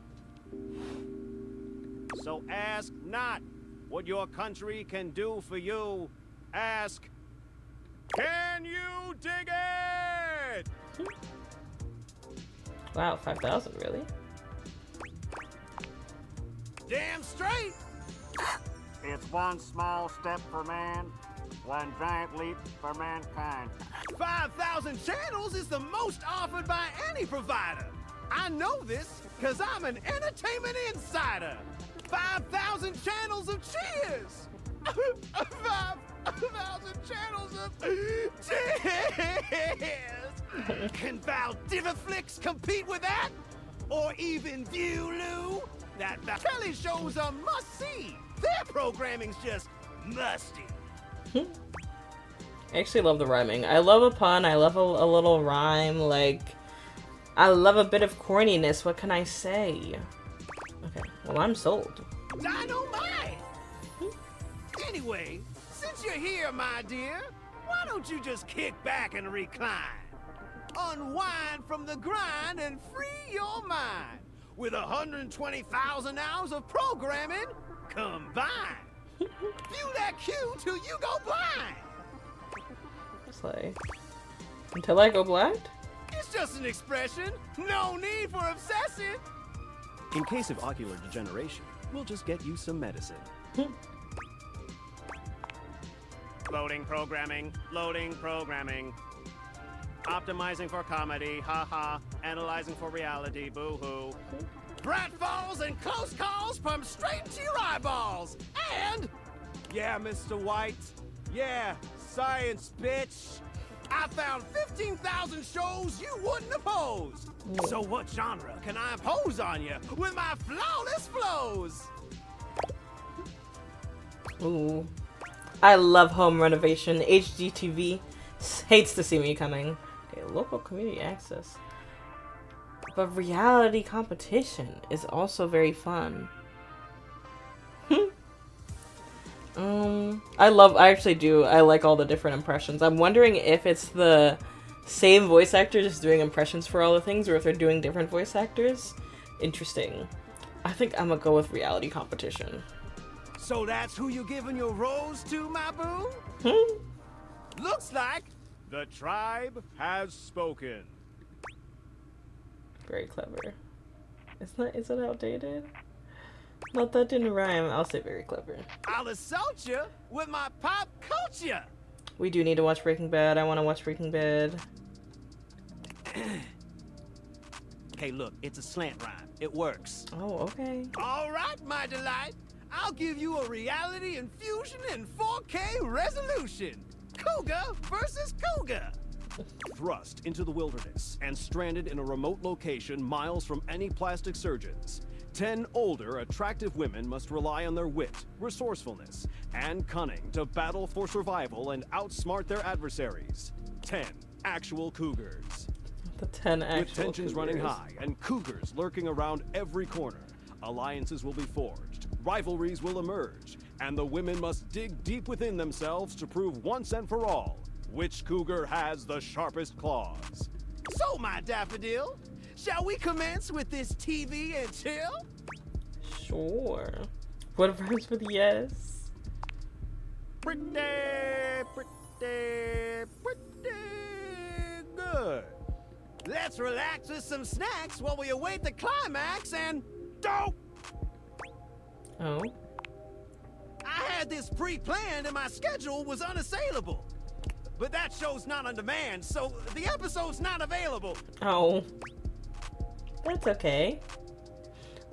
So ask not what your country can do for you. Ask, can you dig it? Wow, 5,000, really? Damn straight! It's one small step for man, one giant leap for mankind. 5,000 channels is the most offered by any provider. I know this because I'm an entertainment insider. 5,000 channels of cheers! 5,000 channels of cheers! Can Valdiviflix compete with that? Or even Viewloo? That Telly shows are must-see. Their programming's just musty. I actually love the rhyming. I love a pun. I love a little rhyme. Like, I love a bit of corniness. What can I say? Okay, well, I'm sold. Dynamite! Anyway, since you're here, my dear, why don't you just kick back and recline? Unwind from the grind and free your mind with 120,000 hours of programming combined. View that cue till you go blind. Slay. Until I go blind? It's just an expression. No need for obsessing. In case of ocular degeneration, we'll just get you some medicine. Loading programming. Loading programming. Optimizing for comedy. Haha. Analyzing for reality. Boo-hoo. Pratfalls and close calls from straight to your eyeballs. And, yeah, Mr. White. Yeah, science, bitch. I found 15,000 shows you wouldn't oppose. So what genre can I impose on you with my flawless flows? Ooh. I love home renovation. HGTV hates to see me coming. Okay, local community access. But reality competition is also very fun. I like all the different impressions. I'm wondering if it's the same voice actor just doing impressions for all the things, or if they're doing different voice actors. Interesting. I think I'm gonna go with reality competition. So that's who you giving your rose to, my boo? Looks like the tribe has spoken. Very clever. Is it outdated? No, that didn't rhyme. I'll say very clever. I'll assault you with my pop culture. We do need to watch Breaking Bad. I want to watch Breaking Bad. Hey, look, it's a slant rhyme. It works. Oh, okay. All right, my delight. I'll give you a reality infusion in 4K resolution. Cougar versus Cougar. Thrust into the wilderness and stranded in a remote location miles from any plastic surgeons, 10 older, attractive women must rely on their wit, resourcefulness, and cunning to battle for survival and outsmart their adversaries. 10 actual cougars. The 10 actual With tensions cougars. running high and cougars lurking around every corner, alliances will be forged, rivalries will emerge, and the women must dig deep within themselves to prove once and for all which cougar has the sharpest claws. So, my daffodil, shall we commence with this TV and chill? Sure. What rhymes with yes? Pretty good. Let's relax with some snacks while we await the climax and don't. Oh. I had this pre-planned and my schedule was unassailable. But that show's not on demand, so the episode's not available. Oh. That's okay.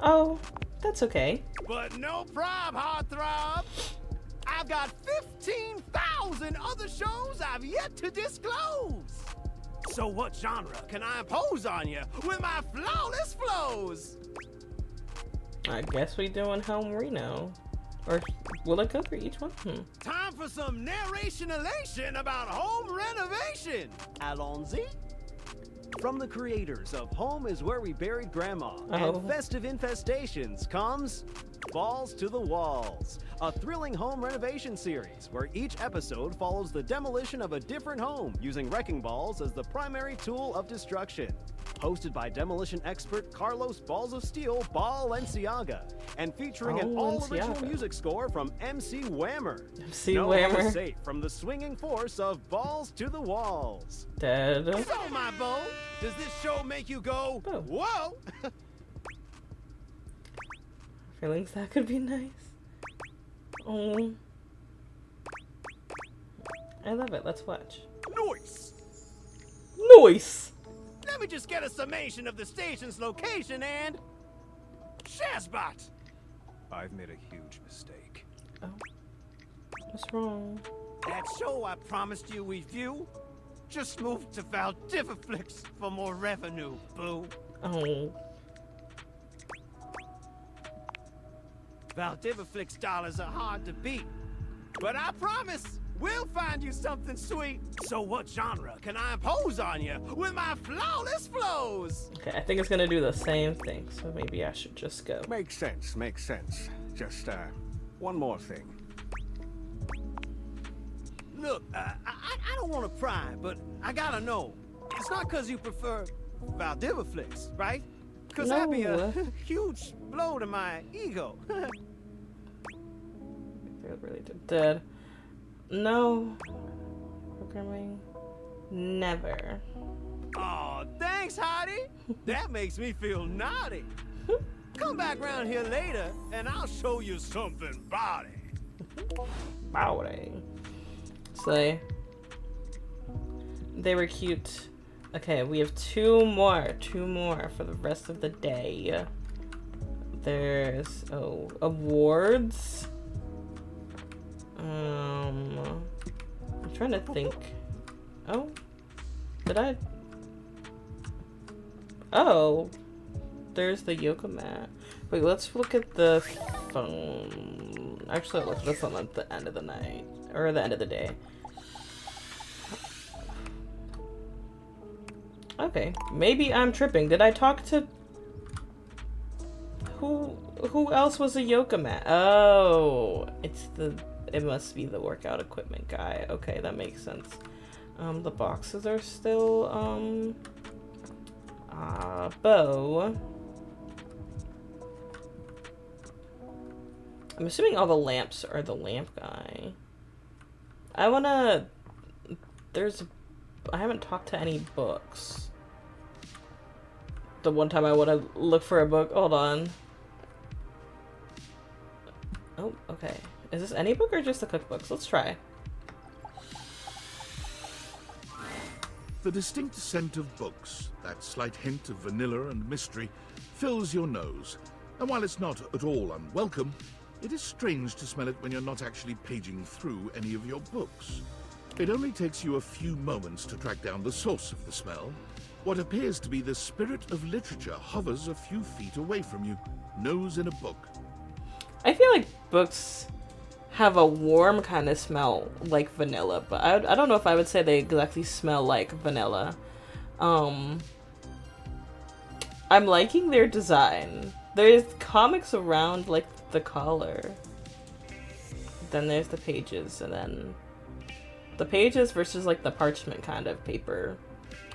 Oh, that's okay. But no prob, heartthrob. I've got 15,000 other shows I've yet to disclose. So what genre can I impose on you with my flawless flows? I guess we doing Home Reno. Or will it cover each one? Time for some narration elation about home renovation. Allons-y. From the creators of Home is Where We Buried Grandma Oh. and Festive Infestations comes Balls to the Walls, a thrilling home renovation series where each episode follows the demolition of a different home using wrecking balls as the primary tool of destruction. Hosted by demolition expert Carlos Balls of Steel Balenciaga and featuring an all-original Balenciaga. music score from MC Whammer. MC No home Whammer. is safe from the swinging force of Balls to the Walls. Dead. So, my beau, does this show make you go, whoa? Feelings that could be nice. Oh. I love it. Let's watch. Noise. Noise. Let me just get a summation of the station's location and... Shazbot! I've made a huge mistake. Oh. What's wrong? That show I promised you we'd view just moved to Valdiviflix for more revenue, boo. Oh. Valdiviflix dollars are hard to beat. But I promise, we'll find you something sweet. So what genre can I impose on you with my flawless flows? Okay, I think it's gonna do the same thing, so maybe I should just go. Makes sense, makes sense. Just, one more thing. Look, I don't want to pry, but I gotta know. It's not because you prefer Valdiviflix, right? Because that'd be a huge blow to my ego. They're really dead. No. Programming. Never. Oh, thanks, Heidi. That makes me feel naughty. Come back around here later, and I'll show you something body. Body. So they were cute. Okay, we have two more for the rest of the day. There's awards. I'm trying to think. Oh, did I? Oh, there's the yoga mat. Wait, let's look at the phone. Actually, I'll look at this one at the end of the night or the end of the day. Okay, maybe I'm tripping. Did I talk to who else was a yoga mat? Oh, it must be the workout equipment guy. Okay, that makes sense. The boxes are still Bo. I'm assuming all the lamps are the lamp guy. I haven't talked to any books. The one time I want to look for a book. Hold on. Oh, okay. Is this any book or just the cookbooks? Let's try. The distinct scent of books, that slight hint of vanilla and mystery, fills your nose. And while it's not at all unwelcome, it is strange to smell it when you're not actually paging through any of your books. It only takes you a few moments to track down the source of the smell. What appears to be the spirit of literature hovers a few feet away from you, nose in a book. I feel like books have a warm kind of smell like vanilla, but I don't know if I would say they exactly smell like vanilla. I'm liking their design. There's comics around like the collar. Then there's the pages, and then the pages versus like the parchment kind of paper.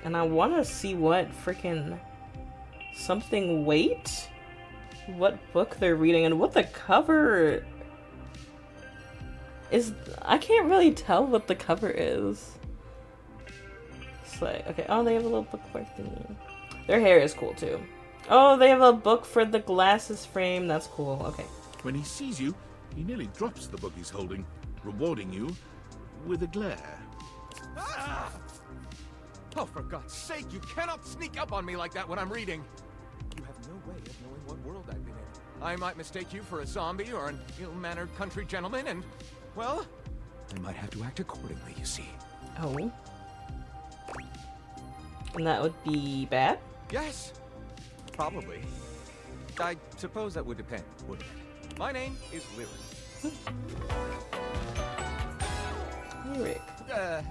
And I want to see what freaking something weight, what book they're reading, and what the cover is. I can't really tell what the cover is. It's like, okay, oh, they have a little bookmark thingy. Their hair is cool too. Oh, they have a book for the glasses frame. That's cool. Okay. When he sees you, he nearly drops the book he's holding, rewarding you with a glare. Ah! Oh, for God's sake, you cannot sneak up on me like that when I'm reading. You have no way of knowing what world I've been in. I might mistake you for a zombie or an ill-mannered country gentleman, and, well, I might have to act accordingly, you see. Oh. And that would be bad? Yes, probably. I suppose that would depend, wouldn't it? My name is Lyric. Lyric. I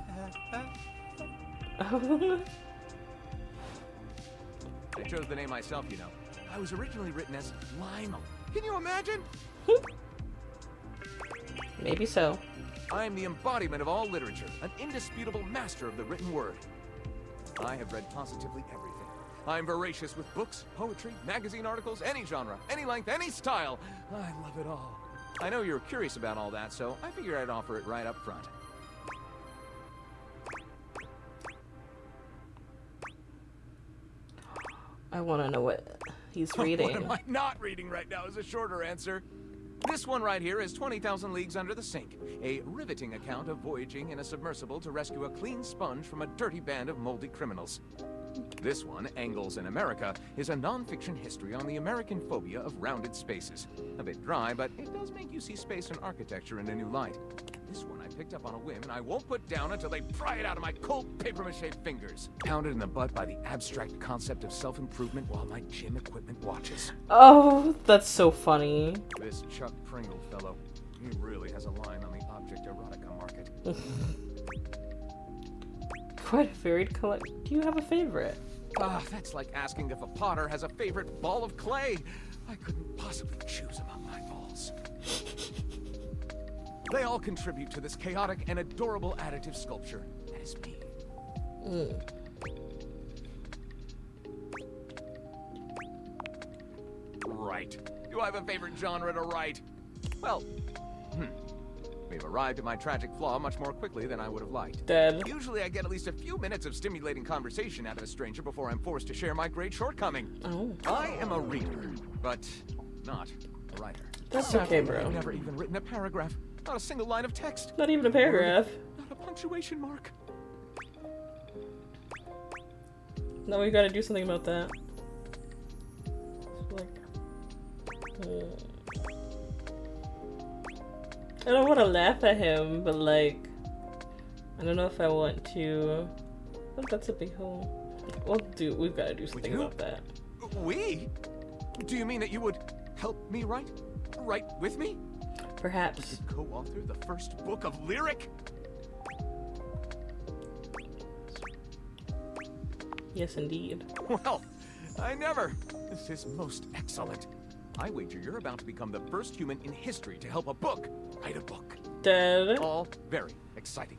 chose the name myself, you know. I was originally written as Lionel. Can you imagine? Maybe so. I am the embodiment of all literature, an indisputable master of the written word. I have read positively everything. I'm voracious with books, poetry, magazine articles, any genre, any length, any style. I love it all. I know you're curious about all that, so I figured I'd offer it right up front. I want to know what he's reading. What am I not reading right now is a shorter answer. This one right here is 20,000 Leagues Under the Sink, a riveting account of voyaging in a submersible to rescue a clean sponge from a dirty band of moldy criminals. This one, Angles in America, is a non-fiction history on the American phobia of rounded spaces. A bit dry, but it does make you see space and architecture in a new light. This one I picked up on a whim, and I won't put down until they pry it out of my cold papier-mâché fingers. Pounded in the butt by the abstract concept of self-improvement while my gym equipment watches. Oh, that's so funny. This Chuck Pringle fellow, he really has a line on the object erotica market. Quite a varied collection. Do you have a favorite? Ah, that's like asking if a potter has a favorite ball of clay. I couldn't possibly choose among my balls. They all contribute to this chaotic and adorable additive sculpture. That is me. write? Do I have a favorite genre to write? Well, we've arrived at my tragic flaw much more quickly than I would have liked. Dead. Usually I get at least a few minutes of stimulating conversation out of a stranger before I'm forced to share my great shortcoming. Oh. I am a reader, but not a writer. That's okay, bro. I've never even written a paragraph. Not a single line of text. Not even a paragraph. Not a punctuation mark. Now we gotta do something about that. Like, I don't want to laugh at him, but like, I don't know if I want to. Oh, that's a big hole. We've got to do something about that. We? Do you mean that you would help me write? Write with me? Perhaps. We could co-author the first book of lyric? Yes, indeed. Well, I never. This is most excellent. I wager you're about to become the first human in history to help a book write a book. Dead. All very exciting.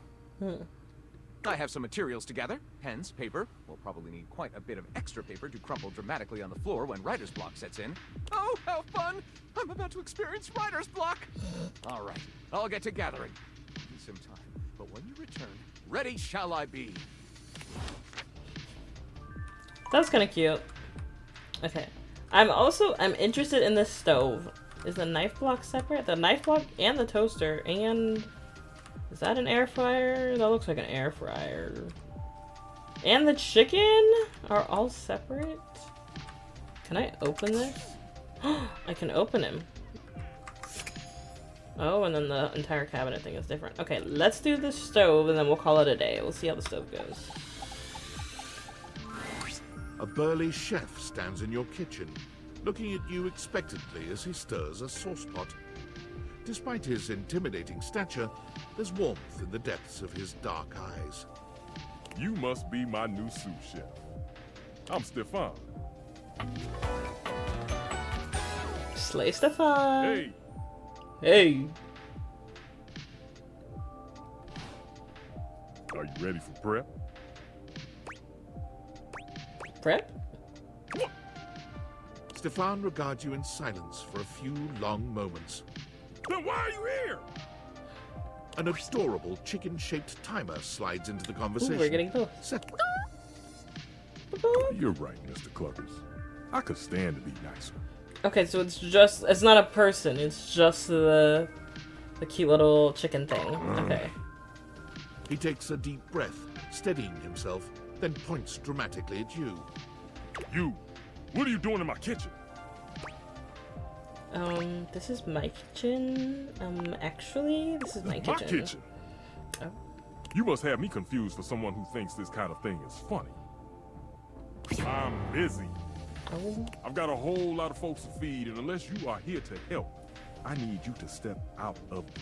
I have some materials to gather. Pens, paper. We'll probably need quite a bit of extra paper to crumple dramatically on the floor when writer's block sets in. Oh, how fun! I'm about to experience writer's block! All right, I'll get to gathering. Need some time, but when you return, ready shall I be. That was kind of cute. Okay. I'm interested in this stove. Is the knife block separate? The knife block and the toaster and... Is that an air fryer? That looks like an air fryer. And the chicken are all separate? Can I open this? I can open him. Oh, and then the entire cabinet thing is different. Okay, let's do the stove and then we'll call it a day. We'll see how the stove goes. A burly chef stands in your kitchen, looking at you expectantly as he stirs a saucepot. Despite his intimidating stature, there's warmth in the depths of his dark eyes. You must be my new sous chef. I'm Stefan. Slay Stefan. Hey. Hey. Are you ready for prep? Prep? Stefan regards you in silence for a few long moments. Then why are you here? An adorable chicken-shaped timer slides into the conversation. Ooh, we're getting close. You're right, Mr. Cluckers. I could stand to be nicer. Okay, so it's not a person, it's just the cute little chicken thing. Okay. He takes a deep breath, steadying himself, then points dramatically at you. You, what are you doing in my kitchen? This is my kitchen. Actually, this is my kitchen. My kitchen? Oh. You must have me confused for someone who thinks this kind of thing is funny. I'm busy. Oh. I've got a whole lot of folks to feed, and unless you are here to help, I need you to step out of it.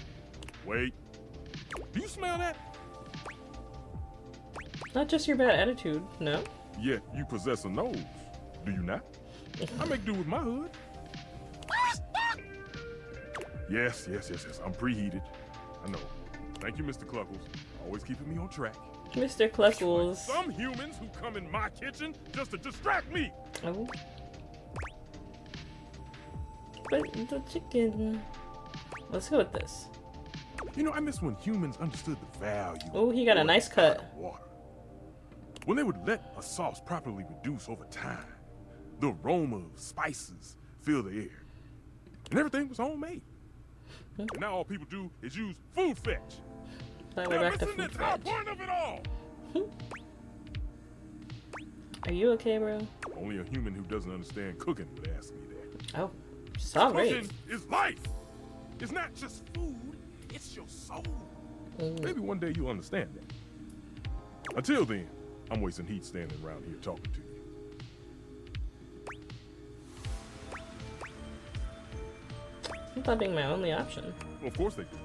Wait. Do you smell that? Not just your bad attitude, no? Yet you possess a nose, do you not? I make do with my hood. Yes. I'm preheated. I know. Thank you, Mr. Cluckles. Always keeping me on track. Mr. Cluckles. Some humans who come in my kitchen just to distract me. Oh. But the chicken. Let's go with this. You know, I miss when humans understood the value. Oh, he got a nice cut. Water. When they would let a sauce properly reduce over time, the aroma of spices fill the air, and everything was homemade. And now all people do is use food fetch. We're back to food the fetch. point of it all. Are you okay, bro? Only a human who doesn't understand cooking would ask me that. Oh, sorry. Cooking is life. It's not just food, it's your soul. Maybe one day you'll understand that. Until then, I'm wasting heat standing around here talking to you. That being my only option. Well, of course they do.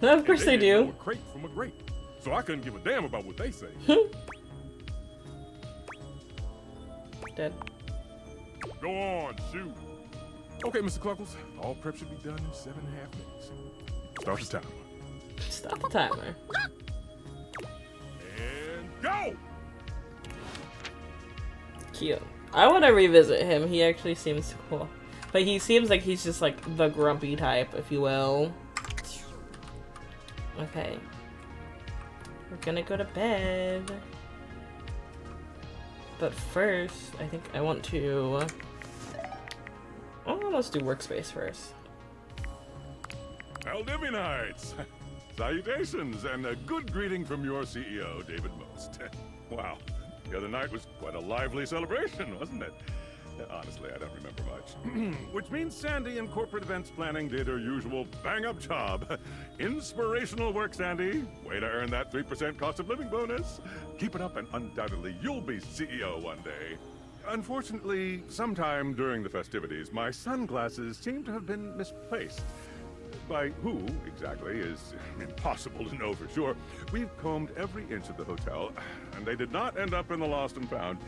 No, of course they do. Know a crate from a grape, so I couldn't give a damn about what they say. Dead. Go on, shoot. Okay, Mr. Cluckles, all prep should be done in 7.5 minutes. Start the timer. Stop the timer. And go! Cute. I want to revisit him. He actually seems cool. But he seems like he's just like the grumpy type, if you will. Okay. We're gonna go to bed. But first, I think I want to... Oh, let's do workspace first. Valdivianites! Salutations, and a good greeting from your CEO, David Most. Wow, the other night was quite a lively celebration, wasn't it? Honestly, I don't remember much. Which means Sandy in corporate events planning did her usual bang-up job. Inspirational work, Sandy. Way to earn that 3% cost of living bonus. Keep it up and undoubtedly you'll be CEO one day. Unfortunately, sometime during the festivities, my sunglasses seem to have been misplaced. By who, exactly, is impossible to know for sure. We've combed every inch of the hotel, and they did not end up in the lost and found.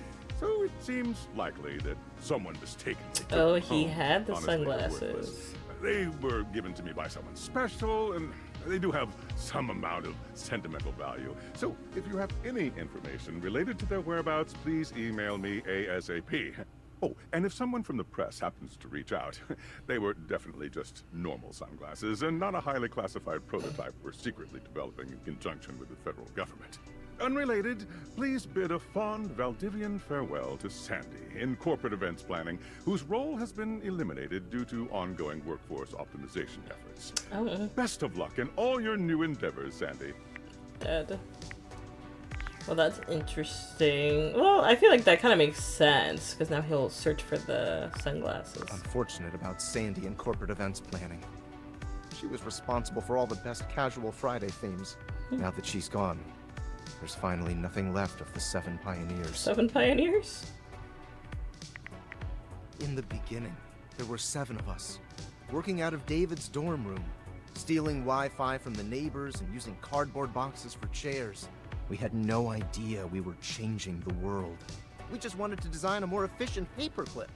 So it seems likely that someone mistakenly took Oh, them he home. had the Honestly, they're sunglasses. worthless. They were given to me by someone special, and they do have some amount of sentimental value. So if you have any information related to their whereabouts, please email me ASAP. Oh, and if someone from the press happens to reach out, they were definitely just normal sunglasses and not a highly classified prototype we're secretly developing in conjunction with the federal government. Unrelated, please bid a fond Valdivian farewell to Sandy in corporate events planning, whose role has been eliminated due to ongoing workforce optimization efforts. Oh. Best of luck in all your new endeavors, Sandy. Dead. Well, that's interesting. Well, I feel like that kind of makes sense, because now he'll search for the sunglasses. Unfortunate about Sandy and corporate events planning. She was responsible for all the best casual Friday themes. Now that she's gone, there's finally nothing left of the 7 pioneers. 7 pioneers? In the beginning, there were 7 of us, working out of David's dorm room, stealing Wi-Fi from the neighbors and using cardboard boxes for chairs. We had no idea we were changing the world. We just wanted to design a more efficient paperclip.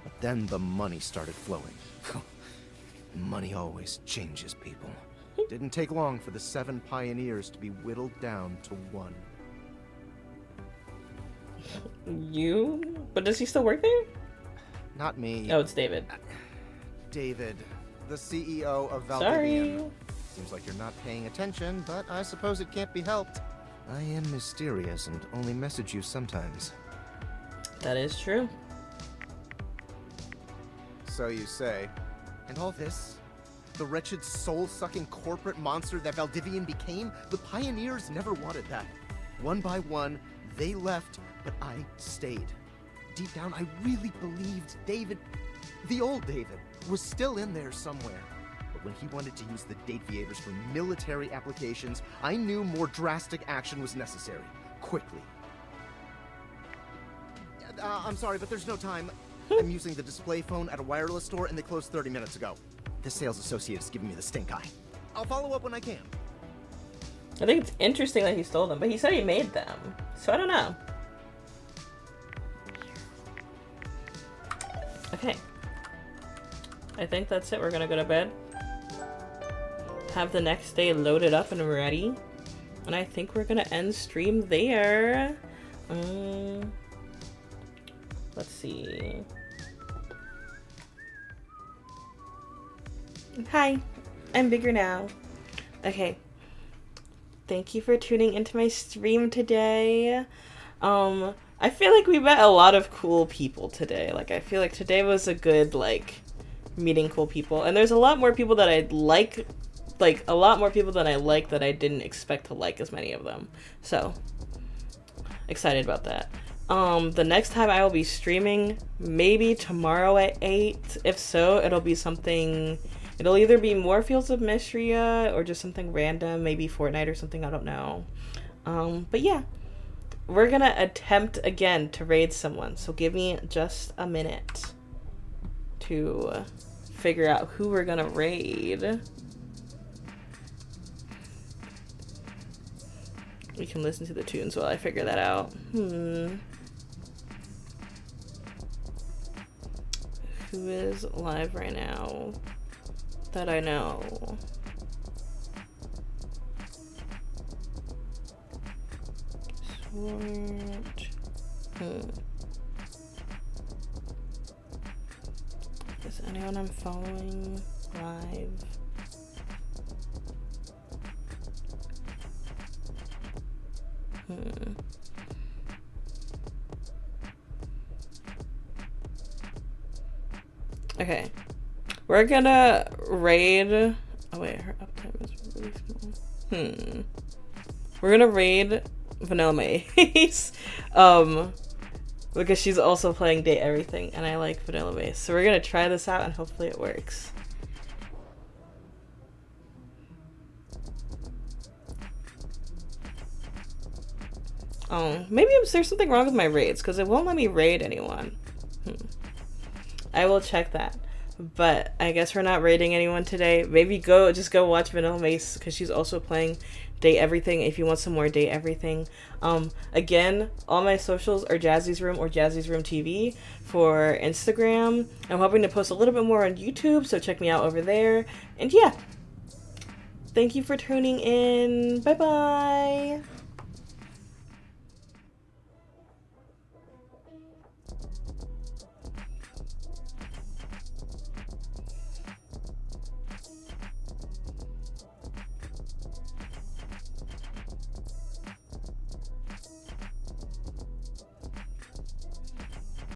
But then the money started flowing. Money always changes people. Didn't take long for the 7 pioneers to be whittled down to 1. You? But does he still work there? Not me. Oh, it's David. David, the CEO of Valdivian. Sorry. Seems like you're not paying attention, but I suppose it can't be helped. I am mysterious and only message you sometimes. That is true. So you say. And all this? The wretched soul-sucking corporate monster that Valdivian became? The pioneers never wanted that. One by one, they left, but I stayed. Deep down, I really believed David, the old David, was still in there somewhere. But when he wanted to use the Dateviators for military applications, I knew more drastic action was necessary. Quickly. I'm sorry, but there's no time. I'm using the display phone at a wireless store, and they closed 30 minutes ago. The sales associate is giving me the stink eye. I'll follow up when I can. I think it's interesting that he stole them, but he said he made them. So I don't know. Okay. I think that's it. We're gonna go to bed. Have the next day loaded up and ready. And I think we're gonna end stream there. Let's see. Hi, I'm bigger now. Okay. Thank you for tuning into my stream today. I feel like we met a lot of cool people today. Like, I feel like today was a good, like, meeting cool people. And there's a lot more people that I like a lot more people than I like that I didn't expect to like as many of them. So, excited about that. The next time I will be streaming, maybe tomorrow at 8. If so, it'll be something... It'll either be more Fields of Mystria or just something random, maybe Fortnite or something, I don't know. But yeah, we're gonna attempt again to raid someone, so give me just a minute to figure out who we're gonna raid. We can listen to the tunes while I figure that out. Who is live right now that I know? Sword. Does Anyone I'm following live? Okay. We're gonna raid. Oh wait, her uptime is really small. We're gonna raid Vanilla Mace. Because she's also playing Date Everything, and I like Vanilla Mace. So we're gonna try this out, and hopefully it works. Oh, maybe there's something wrong with my raids, because it won't let me raid anyone. I will check that. But I guess we're not raiding anyone today. Maybe just go watch Vanilla Mace, because she's also playing Date Everything if you want some more Date Everything. Again, all my socials are Jazzy's Room or Jazzy's Room TV for Instagram. I'm hoping to post a little bit more on YouTube, so check me out over there. And yeah, thank you for tuning in. Bye-bye.